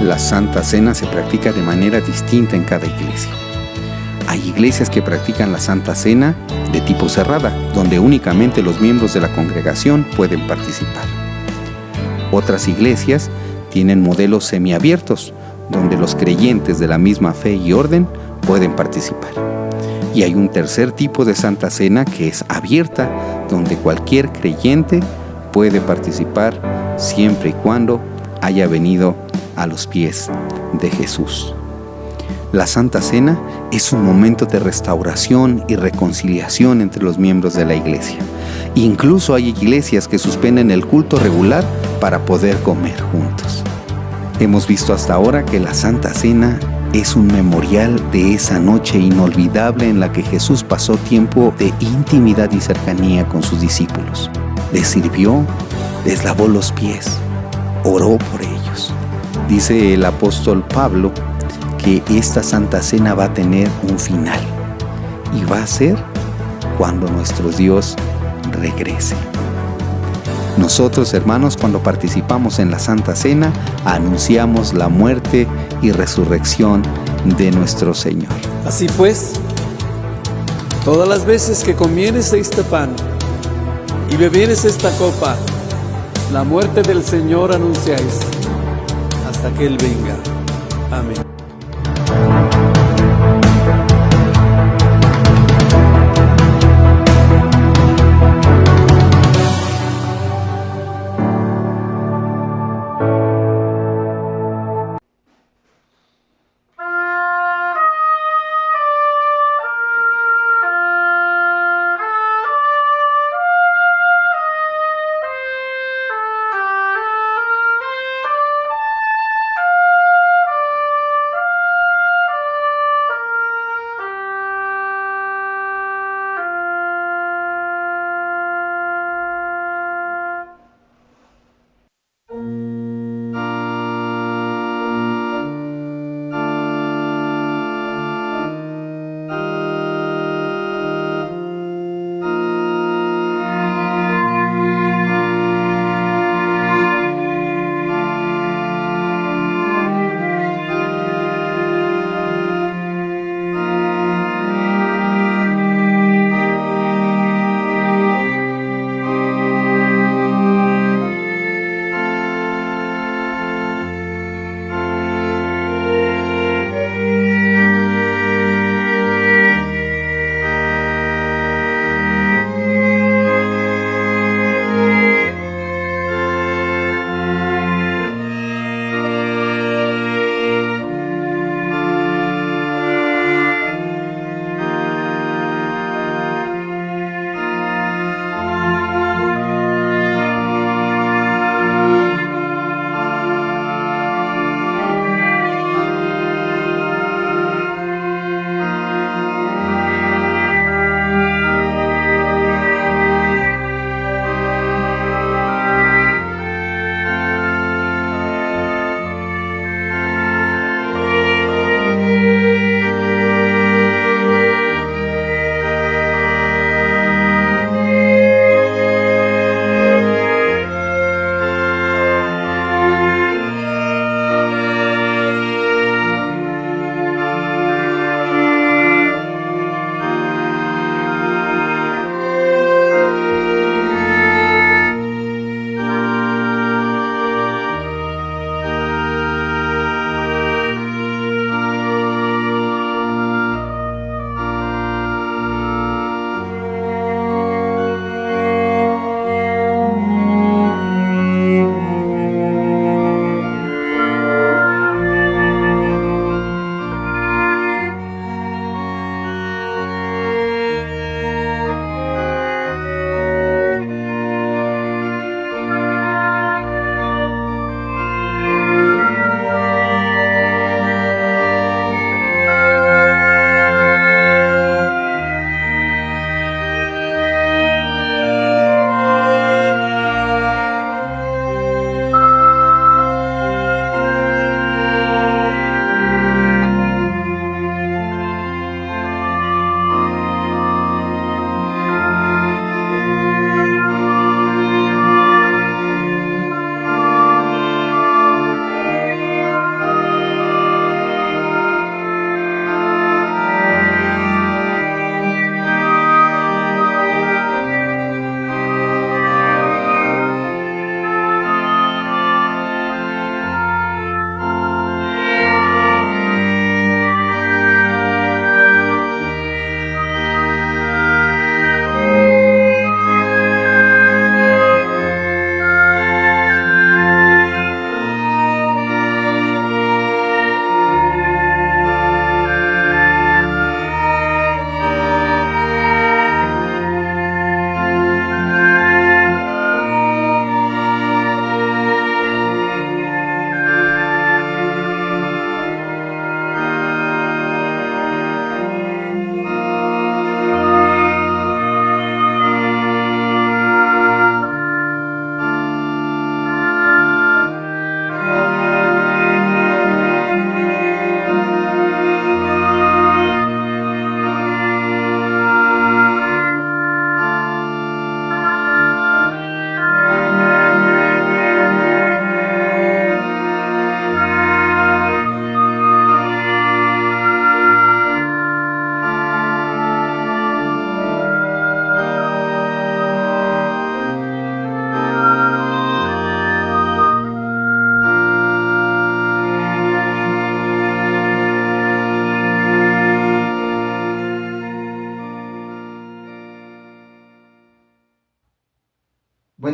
La Santa Cena se practica de manera distinta en cada iglesia. Hay iglesias que practican la Santa Cena de tipo cerrada, donde únicamente los miembros de la congregación pueden participar. Otras iglesias tienen modelos semiabiertos, donde los creyentes de la misma fe y orden pueden participar. Y hay un tercer tipo de Santa Cena que es abierta, donde cualquier creyente puede participar siempre y cuando haya venido a los pies de Jesús. La Santa Cena es un momento de restauración y reconciliación entre los miembros de la iglesia. Incluso hay iglesias que suspenden el culto regular para poder comer juntos. Hemos visto hasta ahora que la Santa Cena es un memorial de esa noche inolvidable en la que Jesús pasó tiempo de intimidad y cercanía con sus discípulos. Les sirvió, les lavó los pies, oró por ellos. Dice el apóstol Pablo que esta Santa Cena va a tener un final y va a ser cuando nuestro Dios regrese. Nosotros, hermanos, cuando participamos en la Santa Cena, anunciamos la muerte y resurrección de nuestro Señor. Así pues, todas las veces que comieres este pan y bebieres esta copa, la muerte del Señor anunciáis hasta que Él venga. Amén.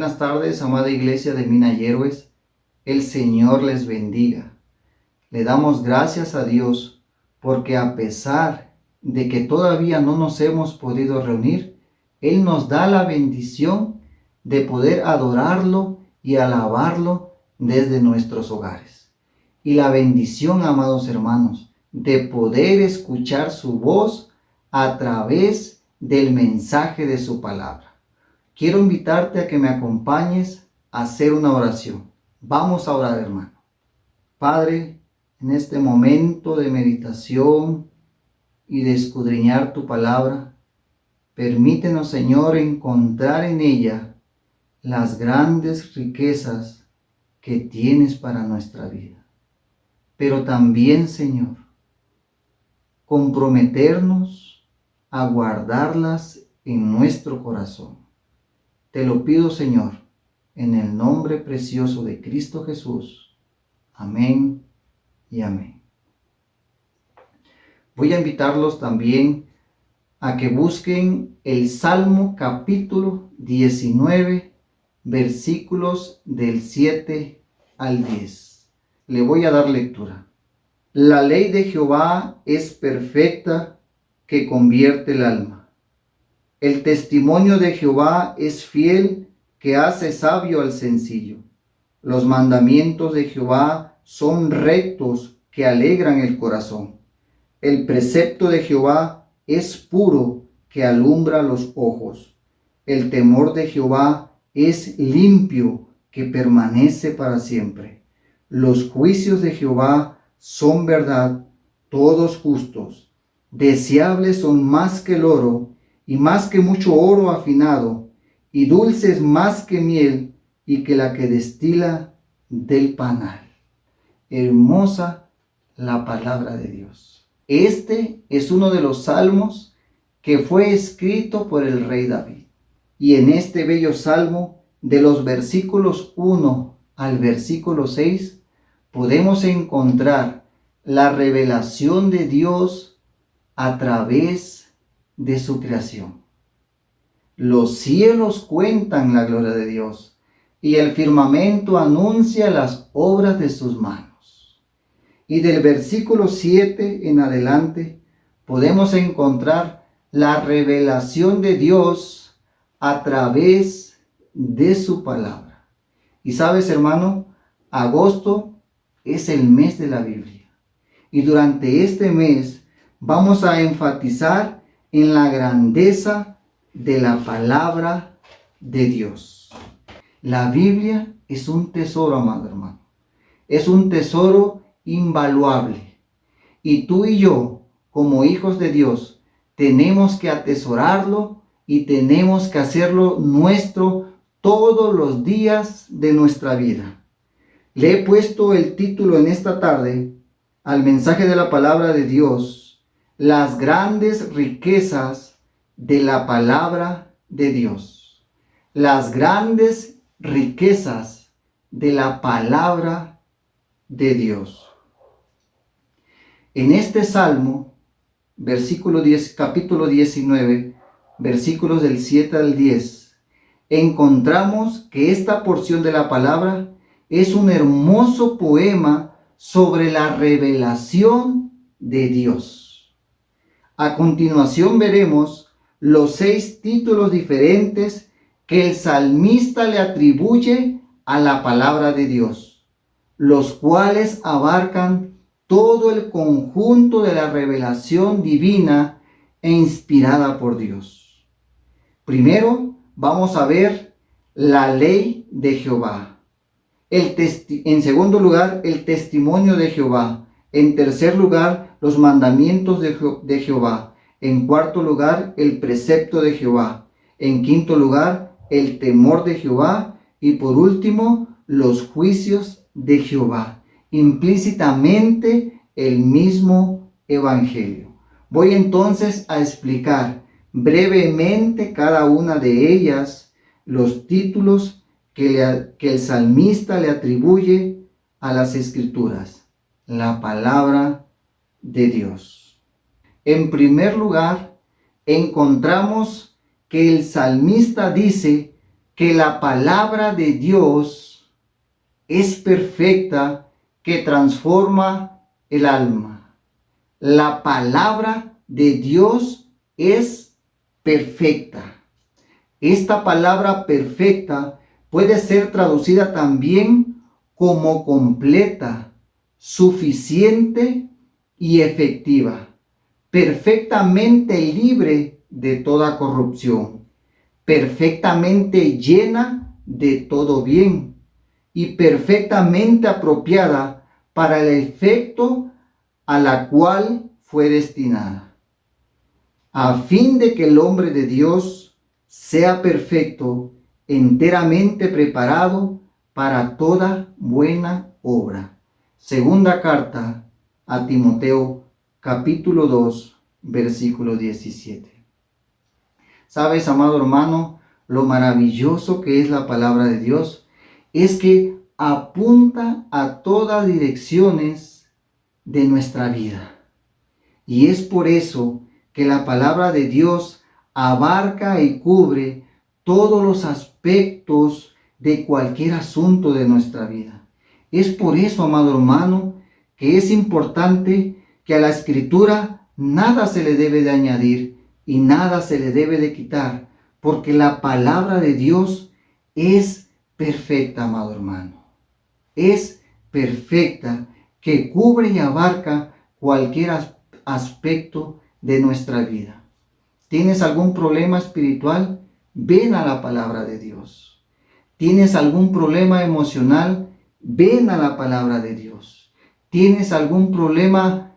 buenas tardes, amada iglesia de Mina y Héroes. El Señor les bendiga. Le damos gracias a Dios porque a pesar de que todavía no nos hemos podido reunir, Él nos da la bendición de poder adorarlo y alabarlo desde nuestros hogares. Y la bendición, amados hermanos, de poder escuchar su voz a través del mensaje de su palabra. Quiero invitarte a que me acompañes a hacer una oración. Vamos a orar, hermano. Padre, en este momento de meditación y de escudriñar tu palabra, permítenos, Señor, encontrar en ella las grandes riquezas que tienes para nuestra vida. Pero también, Señor, comprometernos a guardarlas en nuestro corazón. Te lo pido, Señor, en el nombre precioso de Cristo Jesús. Amén y amén. Voy a invitarlos también a que busquen el Salmo capítulo 19, versículos del 7 al 10. Le voy a dar lectura. La ley de Jehová es perfecta, que convierte el alma. El testimonio de Jehová es fiel, que hace sabio al sencillo. Los mandamientos de Jehová son rectos, que alegran el corazón. El precepto de Jehová es puro, que alumbra los ojos. El temor de Jehová es limpio, que permanece para siempre. Los juicios de Jehová son verdad, todos justos. Deseables son más que el oro, y más que mucho oro afinado, y dulces más que miel, y que la que destila del panal. Hermosa la palabra de Dios. Este es uno de los salmos que fue escrito por el rey David. Y en este bello salmo, de los versículos 1 al versículo 6, podemos encontrar la revelación de Dios a través de su creación. Los cielos cuentan la gloria de Dios, y el firmamento anuncia las obras de sus manos. Y del versículo 7 en adelante podemos encontrar la revelación de Dios a través de su palabra. Y sabes, hermano, agosto es el mes de la Biblia. Y durante este mes vamos a enfatizar en la grandeza de la palabra de Dios. La Biblia es un tesoro, amado hermano. Es un tesoro invaluable. Y tú y yo, como hijos de Dios, tenemos que atesorarlo y tenemos que hacerlo nuestro todos los días de nuestra vida. Le he puesto el título en esta tarde al mensaje de la palabra de Dios: las grandes riquezas de la palabra de Dios. Las grandes riquezas de la palabra de Dios. En este salmo, capítulo 19, versículos del 7 al 10, encontramos que esta porción de la palabra es un hermoso poema sobre la revelación de Dios. A continuación veremos los 6 títulos diferentes que el salmista le atribuye a la palabra de Dios, los cuales abarcan todo el conjunto de la revelación divina e inspirada por Dios. Primero vamos a ver la ley de Jehová. En segundo lugar, el testimonio de Jehová. En tercer lugar, los mandamientos de Jehová. En cuarto lugar, el precepto de Jehová. En quinto lugar, el temor de Jehová. Y por último, los juicios de Jehová. Implícitamente, el mismo evangelio. Voy entonces a explicar brevemente cada una de ellas, los títulos que el salmista le atribuye a las escrituras, la palabra de Dios. En primer lugar, encontramos que el salmista dice que la palabra de Dios es perfecta, que transforma el alma. La palabra de Dios es perfecta. Esta palabra perfecta puede ser traducida también como completa, suficiente y efectiva, perfectamente libre de toda corrupción, perfectamente llena de todo bien y perfectamente apropiada para el efecto a la cual fue destinada, a fin de que el hombre de Dios sea perfecto, enteramente preparado para toda buena obra. Segunda carta a Timoteo, capítulo 2, versículo 17. ¿Sabes, amado hermano, lo maravilloso que es la palabra de Dios? Es que apunta a todas direcciones de nuestra vida. Y es por eso que la palabra de Dios abarca y cubre todos los aspectos de cualquier asunto de nuestra vida. Es por eso, amado hermano, que es importante que a la Escritura nada se le debe de añadir y nada se le debe de quitar, porque la palabra de Dios es perfecta, amado hermano. Es perfecta, que cubre y abarca cualquier aspecto de nuestra vida. ¿Tienes algún problema espiritual? Ven a la palabra de Dios. ¿Tienes algún problema emocional? Ven a la palabra de Dios. ¿Tienes algún problema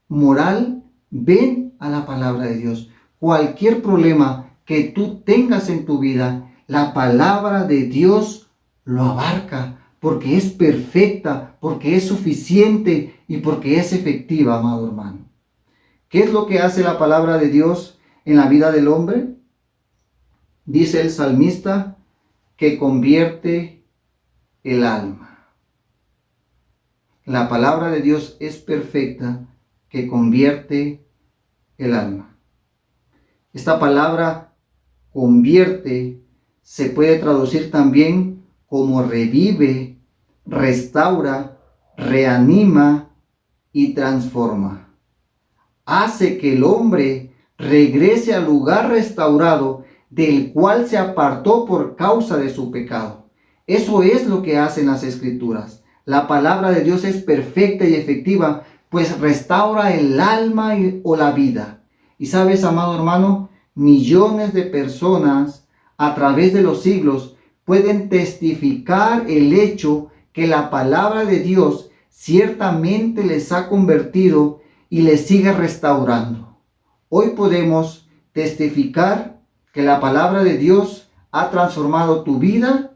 moral? Ven a la palabra de Dios. Cualquier problema que tú tengas en tu vida, la palabra de Dios lo abarca, porque es perfecta, porque es suficiente y porque es efectiva, amado hermano. ¿Qué es lo que hace la palabra de Dios en la vida del hombre? Dice el salmista que convierte el alma. La palabra de Dios es perfecta, que convierte el alma. Esta palabra convierte se puede traducir también como revive, restaura, reanima y transforma. Hace que el hombre regrese al lugar restaurado del cual se apartó por causa de su pecado. Eso es lo que hacen las Escrituras. La palabra de Dios es perfecta y efectiva, pues restaura el alma o la vida. Y sabes, amado hermano, millones de personas a través de los siglos pueden testificar el hecho que la palabra de Dios ciertamente les ha convertido y les sigue restaurando. Hoy podemos testificar que la palabra de Dios ha transformado tu vida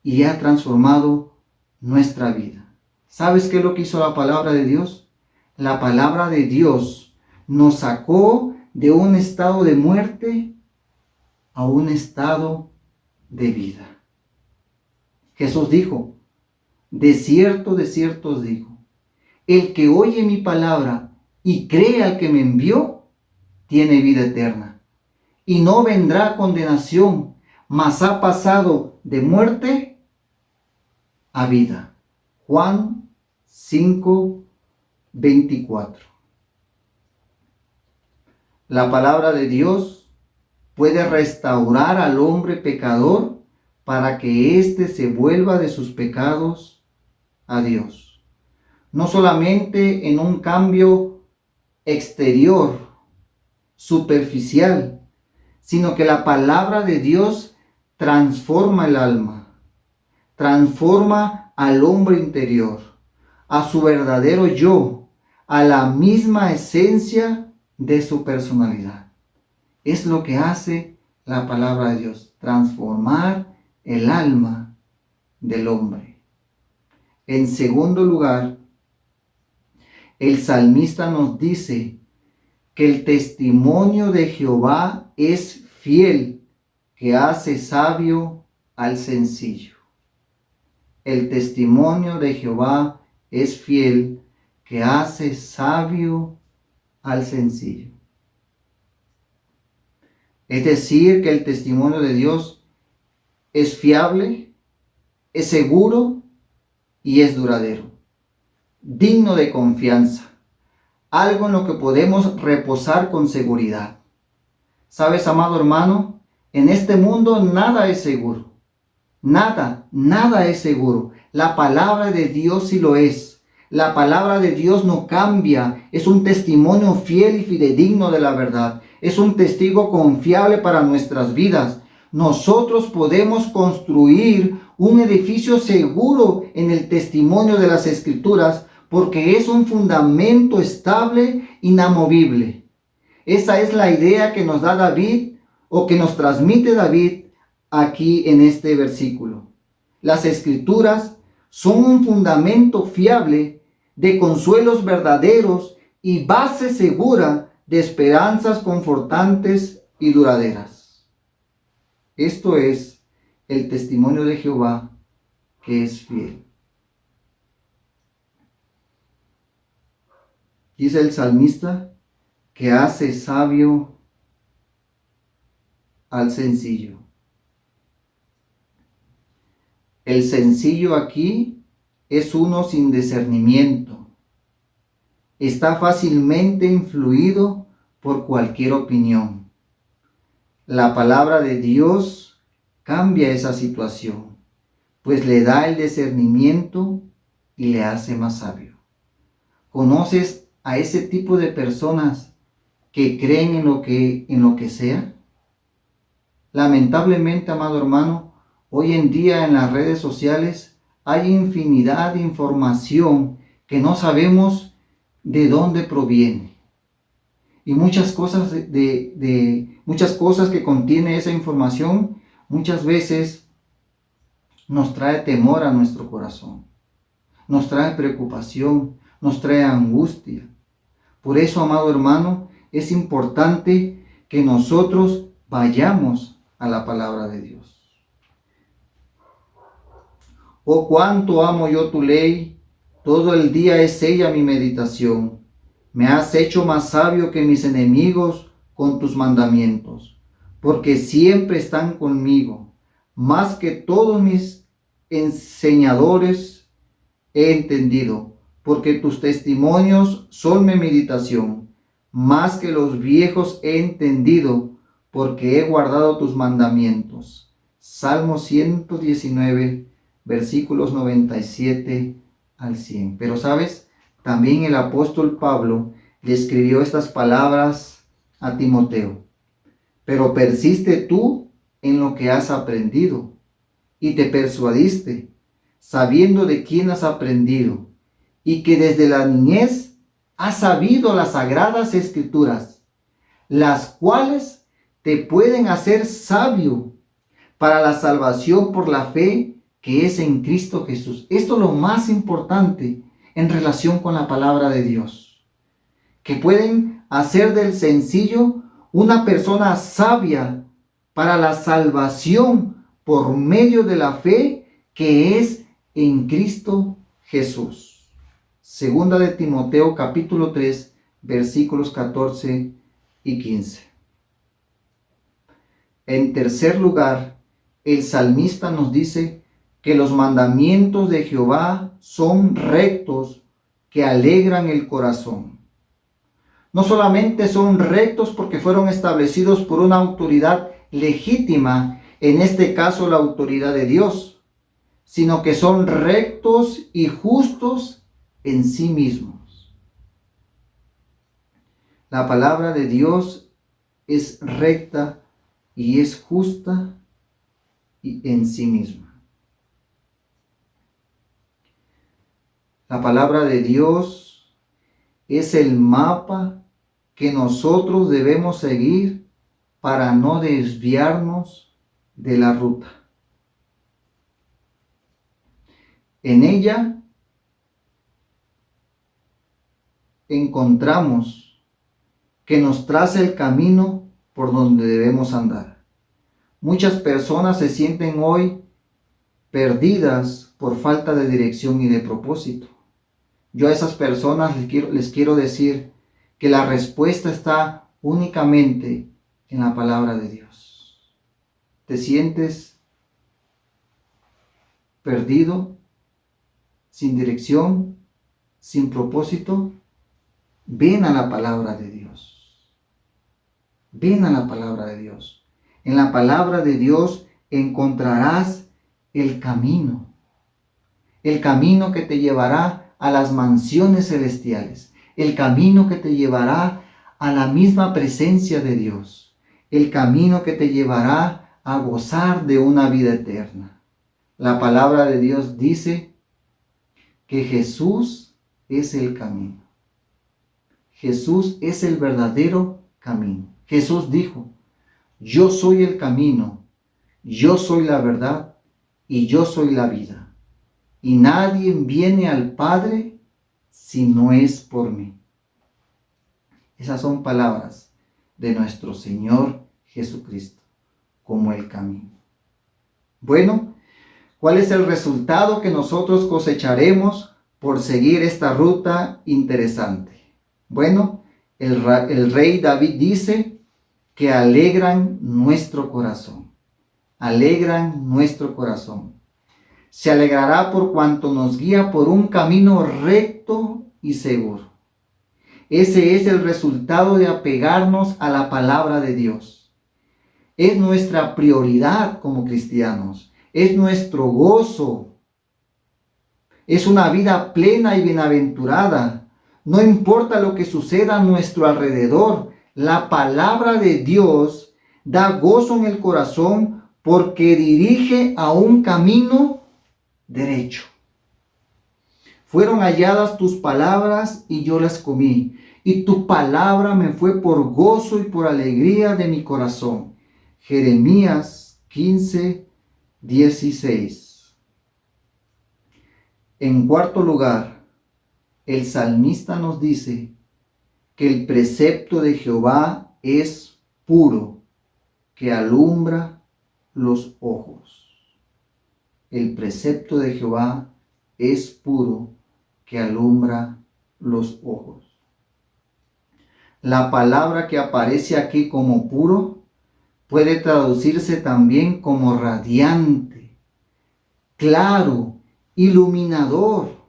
y ha transformado nuestra vida. ¿Sabes qué es lo que hizo la palabra de Dios? La palabra de Dios nos sacó de un estado de muerte a un estado de vida. Jesús dijo, de cierto os digo, el que oye mi palabra y cree al que me envió, tiene vida eterna, y no vendrá a condenación, mas ha pasado de muerte a vida. Juan 5:24. La palabra de Dios puede restaurar al hombre pecador para que éste se vuelva de sus pecados a Dios. No solamente en un cambio exterior, superficial, sino que la palabra de Dios transforma el alma, transforma al hombre interior, a su verdadero yo, a la misma esencia de su personalidad. Es lo que hace la palabra de Dios, transformar el alma del hombre. En segundo lugar, el salmista nos dice que el testimonio de Jehová es fiel, que hace sabio al sencillo. El testimonio de Jehová es fiel, que hace sabio al sencillo. Es decir, que el testimonio de Dios es fiable, es seguro y es duradero, digno de confianza, algo en lo que podemos reposar con seguridad. ¿Sabes, amado hermano? En este mundo nada es seguro. Nada es seguro. La palabra de Dios sí lo es. La palabra de Dios no cambia. Es un testimonio fiel y fidedigno de la verdad. Es un testigo confiable para nuestras vidas. Nosotros podemos construir un edificio seguro en el testimonio de las Escrituras porque es un fundamento estable, inamovible. Esa es la idea que nos da David o que nos transmite David aquí en este versículo. Las Escrituras son un fundamento fiable de consuelos verdaderos y base segura de esperanzas confortantes y duraderas. Esto es el testimonio de Jehová que es fiel. Dice el salmista que hace sabio al sencillo. El sencillo aquí es uno sin discernimiento. Está fácilmente influido por cualquier opinión. La palabra de Dios cambia esa situación, pues le da el discernimiento y le hace más sabio. ¿Conoces a ese tipo de personas que creen en lo que sea? Lamentablemente, amado hermano, hoy en día en las redes sociales hay infinidad de información que no sabemos de dónde proviene. Y muchas cosas muchas cosas que contiene esa información muchas veces nos trae temor a nuestro corazón. Nos trae preocupación, nos trae angustia. Por eso, amado hermano, es importante que nosotros vayamos a la palabra de Dios. Oh, cuánto amo yo tu ley, todo el día es ella mi meditación. Me has hecho más sabio que mis enemigos con tus mandamientos, porque siempre están conmigo, más que todos mis enseñadores he entendido, porque tus testimonios son mi meditación, más que los viejos he entendido, porque he guardado tus mandamientos. Salmo 119, versículos 97 al 100. Pero sabes, también el apóstol Pablo le escribió estas palabras a Timoteo. Pero persiste tú en lo que has aprendido y te persuadiste, sabiendo de quién has aprendido y que desde la niñez has sabido las sagradas escrituras, las cuales te pueden hacer sabio para la salvación por la fe que es en Cristo Jesús. Esto es lo más importante en relación con la palabra de Dios, que pueden hacer del sencillo una persona sabia para la salvación por medio de la fe que es en Cristo Jesús. Segunda de Timoteo capítulo 3, versículos 14 y 15. En tercer lugar, el salmista nos dice que los mandamientos de Jehová son rectos, que alegran el corazón. No solamente son rectos porque fueron establecidos por una autoridad legítima, en este caso la autoridad de Dios, sino que son rectos y justos en sí mismos. La palabra de Dios es recta y es justa y en sí misma. La palabra de Dios es el mapa que nosotros debemos seguir para no desviarnos de la ruta. En ella encontramos que nos traza el camino por donde debemos andar. Muchas personas se sienten hoy perdidas por falta de dirección y de propósito. Yo a esas personas les quiero decir que la respuesta está únicamente en la palabra de Dios. ¿Te sientes perdido, sin dirección, sin propósito, ven a la palabra de Dios. Ven a la palabra de Dios. En la palabra de Dios encontrarás el camino que te llevará a las mansiones celestiales, el camino que te llevará a la misma presencia de Dios, el camino que te llevará a gozar de una vida eterna. La palabra de Dios dice que Jesús es el camino. Jesús es el verdadero camino. Jesús dijo: yo soy el camino, yo soy la verdad y yo soy la vida. Y nadie viene al Padre si no es por mí. Esas son palabras de nuestro Señor Jesucristo, como el camino. Bueno, ¿cuál es el resultado que nosotros cosecharemos por seguir esta ruta interesante? Bueno, el rey David dice que alegran nuestro corazón. Alegran nuestro corazón. Se alegrará por cuanto nos guía por un camino recto y seguro. Ese es el resultado de apegarnos a la palabra de Dios. Es nuestra prioridad como cristianos. Es nuestro gozo. Es una vida plena y bienaventurada. No importa lo que suceda a nuestro alrededor, la palabra de Dios da gozo en el corazón porque dirige a un camino derecho. Fueron halladas tus palabras y yo las comí, y tu palabra me fue por gozo y por alegría de mi corazón. Jeremías 15:16. En cuarto lugar, el salmista nos dice que el precepto de Jehová es puro, que alumbra los ojos. El precepto de Jehová es puro, que alumbra los ojos. La palabra que aparece aquí como puro puede traducirse también como radiante, claro, iluminador.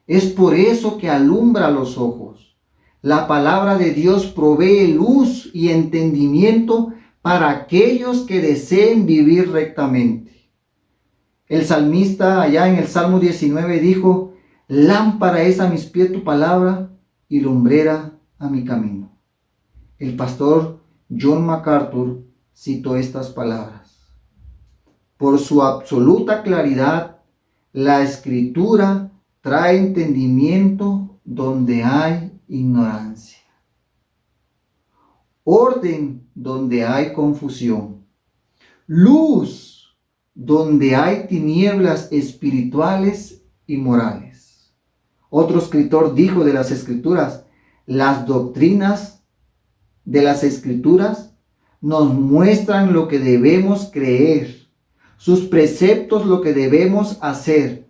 Es por eso que alumbra los ojos. La palabra de Dios provee luz y entendimiento para aquellos que deseen vivir rectamente. El salmista allá en el Salmo 19 dijo: lámpara es a mis pies tu palabra y lumbrera a mi camino. El pastor John MacArthur citó estas palabras: por su absoluta claridad, la escritura trae entendimiento donde hay ignorancia, orden donde hay confusión, luz donde hay tinieblas espirituales y morales. Otro escritor dijo de las Escrituras: las doctrinas de las Escrituras nos muestran lo que debemos creer, sus preceptos lo que debemos hacer,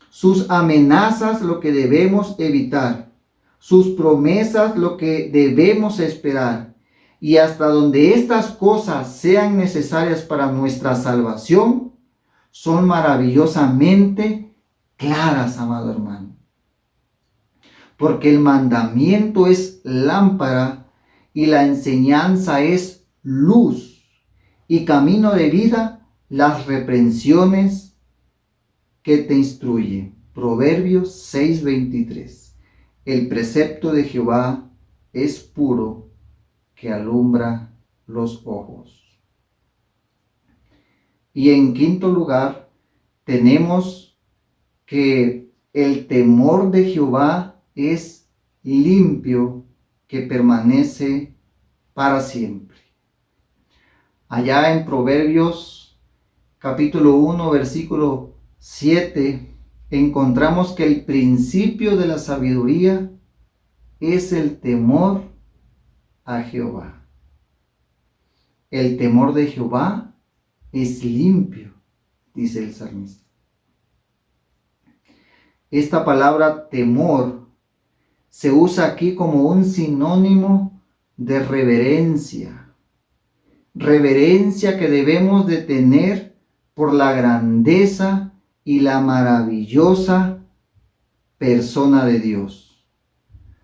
sus amenazas lo que debemos evitar, sus promesas lo que debemos esperar, y hasta donde estas cosas sean necesarias para nuestra salvación, son maravillosamente claras, amado hermano. Porque el mandamiento es lámpara y la enseñanza es luz, y camino de vida las reprensiones que te instruyen. Proverbios 6:23. El precepto de Jehová es puro, que alumbra los ojos. Y en quinto lugar, tenemos que el temor de Jehová es limpio, que permanece para siempre. Allá en Proverbios capítulo 1, versículo 7, encontramos que el principio de la sabiduría es el temor a Jehová. El temor de Jehová es limpio, dice el salmista. Esta palabra temor se usa aquí como un sinónimo de reverencia. Reverencia que debemos de tener por la grandeza y la maravillosa persona de Dios.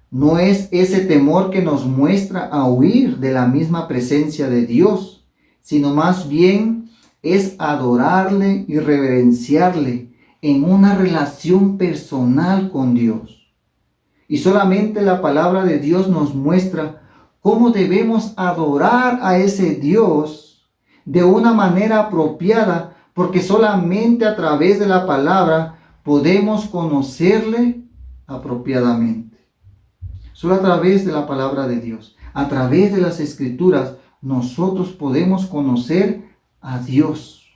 No es ese temor que nos muestra a huir de la misma presencia de Dios, sino más bien es adorarle y reverenciarle en una relación personal con Dios. Y solamente la palabra de Dios nos muestra cómo debemos adorar a ese Dios de una manera apropiada, porque solamente a través de la palabra podemos conocerle apropiadamente. Solo a través de la palabra de Dios, a través de las Escrituras, nosotros podemos conocer a Dios.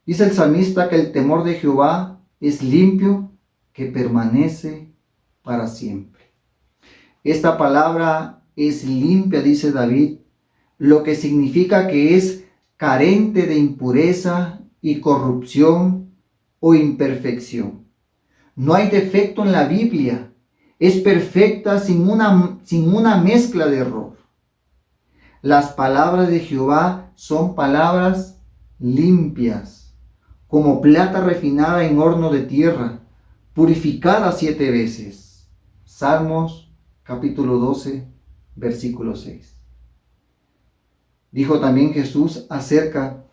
Dice el salmista que el temor de Jehová es limpio, que permanece para siempre. Esta palabra es limpia, dice David, lo que significa que es carente de impureza y corrupción o imperfección. No hay defecto en la Biblia, es perfecta sin una mezcla de error. Las palabras de Jehová son palabras limpias, como plata refinada en horno de tierra, purificada 7 veces. Salmos capítulo 12, versículo 6. Dijo también Jesús acerca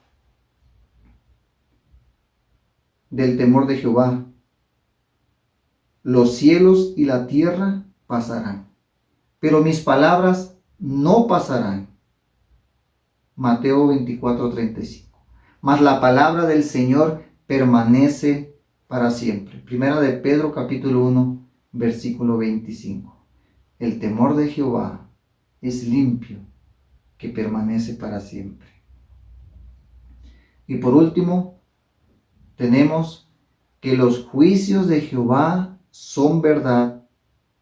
del temor de Jehová: los cielos y la tierra pasarán, pero mis palabras no pasarán. Mateo 24:35. Mas la palabra del Señor permanece para siempre. Primera de Pedro capítulo 1, versículo 25. El temor de Jehová es limpio, que permanece para siempre. Y por último, tenemos que los juicios de Jehová son verdad,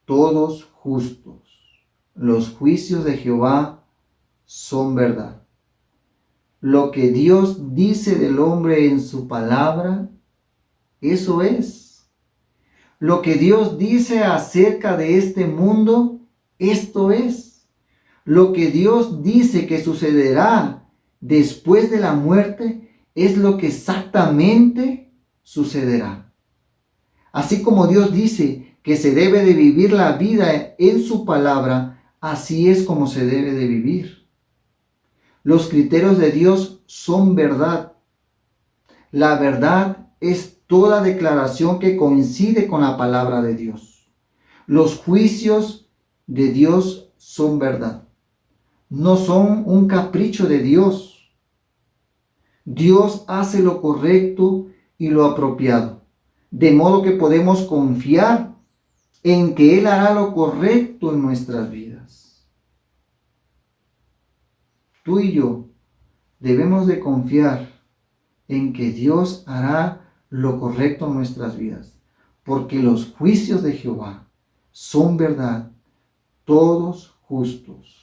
todos justos. Los juicios de Jehová son verdad. Lo que Dios dice del hombre en su palabra, eso es. Lo que Dios dice acerca de este mundo, esto es. Lo que Dios dice que sucederá después de la muerte, es lo que exactamente sucederá. Así como Dios dice que se debe de vivir la vida en su palabra, así es como se debe de vivir. Los criterios de Dios son verdad. La verdad es toda declaración que coincide con la palabra de Dios. Los juicios de Dios son verdad. No son un capricho de Dios. Dios hace lo correcto y lo apropiado, de modo que podemos confiar en que Él hará lo correcto en nuestras vidas. Tú y yo debemos de confiar en que Dios hará lo correcto en nuestras vidas, porque los juicios de Jehová son verdad, todos justos.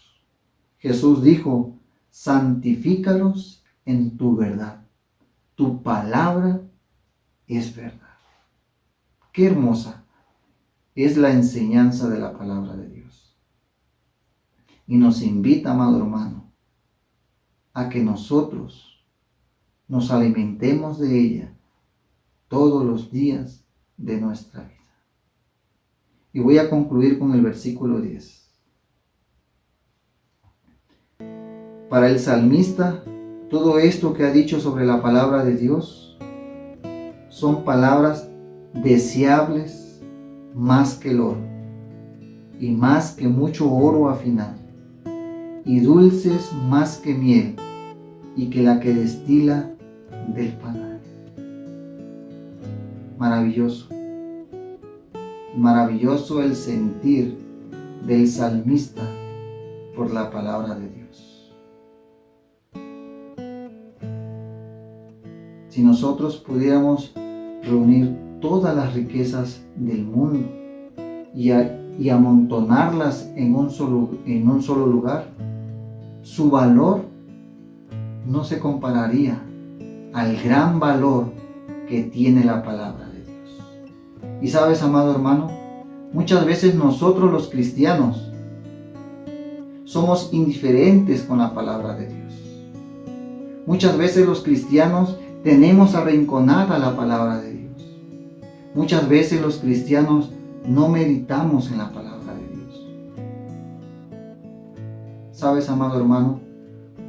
Jesús dijo: santifícalos en tu verdad. Tu palabra es verdad. Qué hermosa es la enseñanza de la palabra de Dios. Y nos invita, amado hermano, a que nosotros nos alimentemos de ella todos los días de nuestra vida. Y voy a concluir con el versículo 10. Para el salmista, todo esto que ha dicho sobre la palabra de Dios son palabras deseables más que el oro, y más que mucho oro afinado, y dulces más que miel, y que la que destila del panal. Maravilloso. Maravilloso el sentir del salmista por la palabra de Dios. Si nosotros pudiéramos reunir todas las riquezas del mundo y amontonarlas en un solo lugar, su valor no se compararía al gran valor que tiene la palabra de Dios. Y sabes, amado hermano, muchas veces nosotros los cristianos somos indiferentes con la palabra de Dios. Muchas veces los cristianos tenemos arrinconada la palabra de Dios. Muchas veces los cristianos no meditamos en la palabra de Dios. ¿Sabes, amado hermano?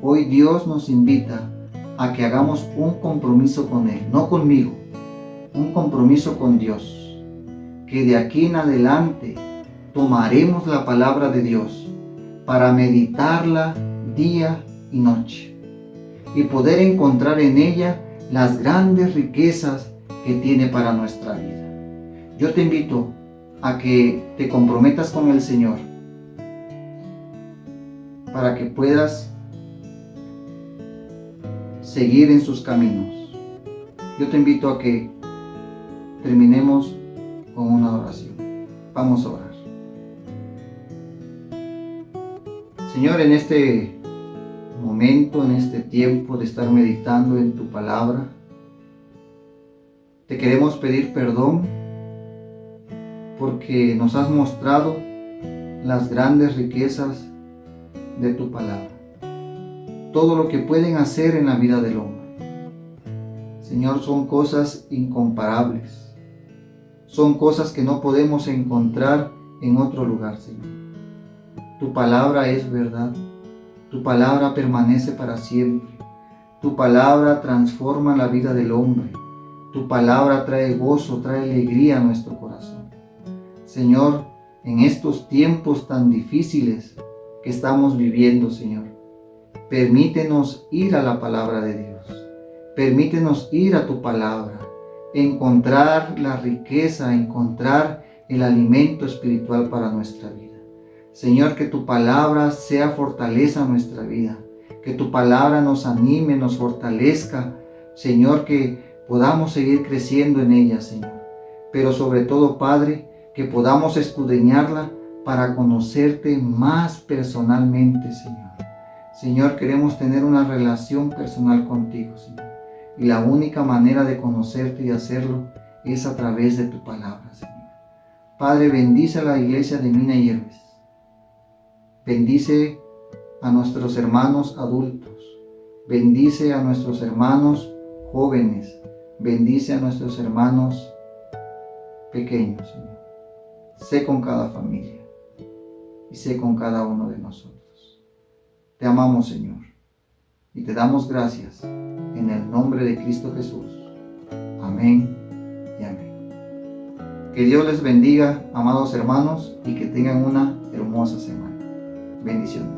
Hoy Dios nos invita a que hagamos un compromiso con Él, no conmigo, un compromiso con Dios, que de aquí en adelante tomaremos la palabra de Dios para meditarla día y noche y poder encontrar en ella las grandes riquezas que tiene para nuestra vida. Yo te invito a que te comprometas con el Señor para que puedas seguir en sus caminos. Yo te invito a que terminemos con una oración. Vamos a orar. Señor, en este momento, en este tiempo de estar meditando en tu palabra, te queremos pedir perdón porque nos has mostrado las grandes riquezas de tu palabra, todo lo que pueden hacer en la vida del hombre. Señor, son cosas incomparables, son cosas que no podemos encontrar en otro lugar, Señor. Tu palabra es verdad, tu palabra permanece para siempre, tu palabra transforma la vida del hombre, tu palabra trae gozo, trae alegría a nuestro corazón. Señor, en estos tiempos tan difíciles que estamos viviendo, Señor, permítenos ir a la palabra de Dios, permítenos ir a tu palabra, encontrar la riqueza, encontrar el alimento espiritual para nuestra vida. Señor, que tu palabra sea fortaleza a nuestra vida, que tu palabra nos anime, nos fortalezca, Señor, que podamos seguir creciendo en ella, Señor. Pero sobre todo, Padre, que podamos escudriñarla para conocerte más personalmente, Señor. Señor, queremos tener una relación personal contigo, Señor. Y la única manera de conocerte y hacerlo es a través de tu palabra, Señor. Padre, bendice a la iglesia de Mina y Héroes. Bendice a nuestros hermanos adultos. Bendice a nuestros hermanos jóvenes. Bendice a nuestros hermanos pequeños, Señor. Sé con cada familia y sé con cada uno de nosotros. Te amamos, Señor, y te damos gracias en el nombre de Cristo Jesús. Amén y amén. Que Dios les bendiga, amados hermanos, y que tengan una hermosa semana. Bendiciones.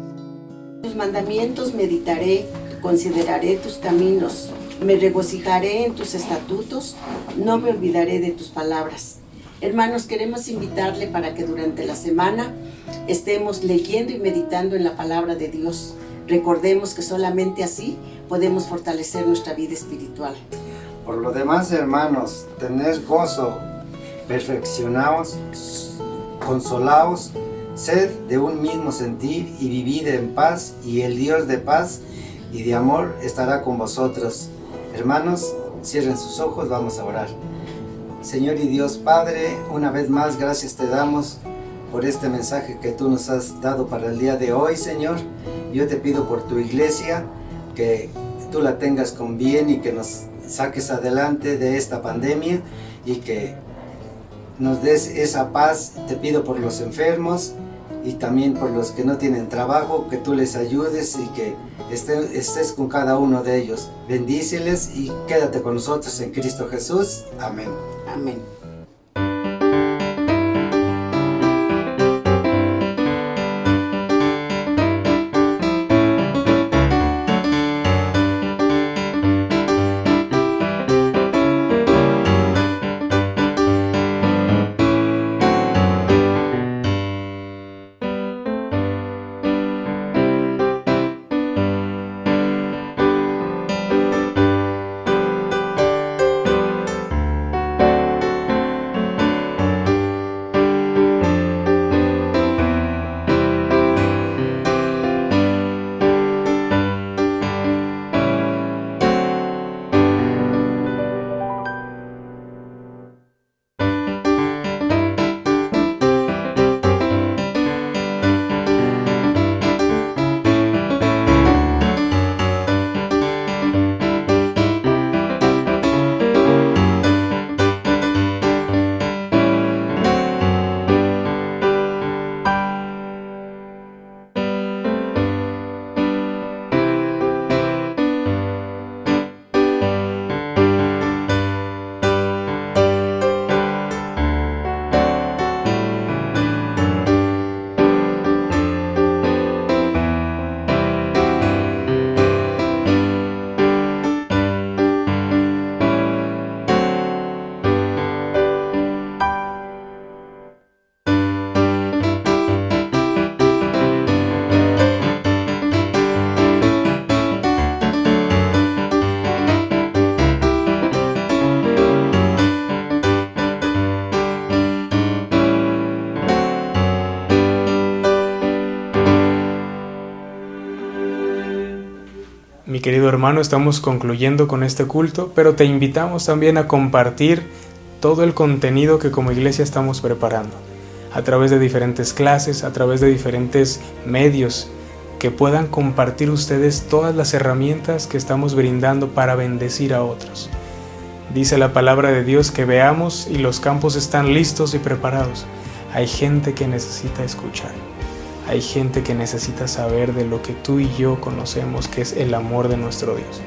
Tus mandamientos meditaré, consideraré tus caminos, me regocijaré en tus estatutos, no me olvidaré de tus palabras. Hermanos, queremos invitarle para que durante la semana estemos leyendo y meditando en la palabra de Dios. Recordemos que solamente así podemos fortalecer nuestra vida espiritual. Por lo demás, hermanos, tened gozo, perfeccionaos, consolaos, sed de un mismo sentir y vivid en paz, y el Dios de paz y de amor estará con vosotros. Hermanos, cierren sus ojos, vamos a orar. Señor y Dios Padre, una vez más gracias te damos por este mensaje que tú nos has dado para el día de hoy, Señor. Yo te pido por tu iglesia que tú la tengas con bien y que nos saques adelante de esta pandemia y que nos des esa paz. Te pido por los enfermos y también por los que no tienen trabajo, que tú les ayudes y que estés con cada uno de ellos. Bendíceles y quédate con nosotros en Cristo Jesús. Amén. Amén. Mi querido hermano, estamos concluyendo con este culto, pero te invitamos también a compartir todo el contenido que como iglesia estamos preparando, a través de diferentes clases, a través de diferentes medios, que puedan compartir ustedes todas las herramientas que estamos brindando para bendecir a otros. Dice la palabra de Dios que veamos y los campos están listos y preparados. Hay gente que necesita escuchar. Hay gente que necesita saber de lo que tú y yo conocemos, que es el amor de nuestro Dios.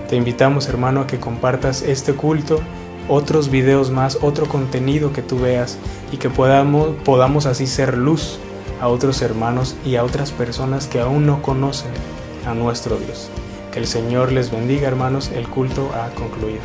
Te invitamos, hermano, a que compartas este culto, otros videos más, otro contenido que tú veas y que podamos así ser luz a otros hermanos y a otras personas que aún no conocen a nuestro Dios. Que el Señor les bendiga, hermanos. El culto ha concluido.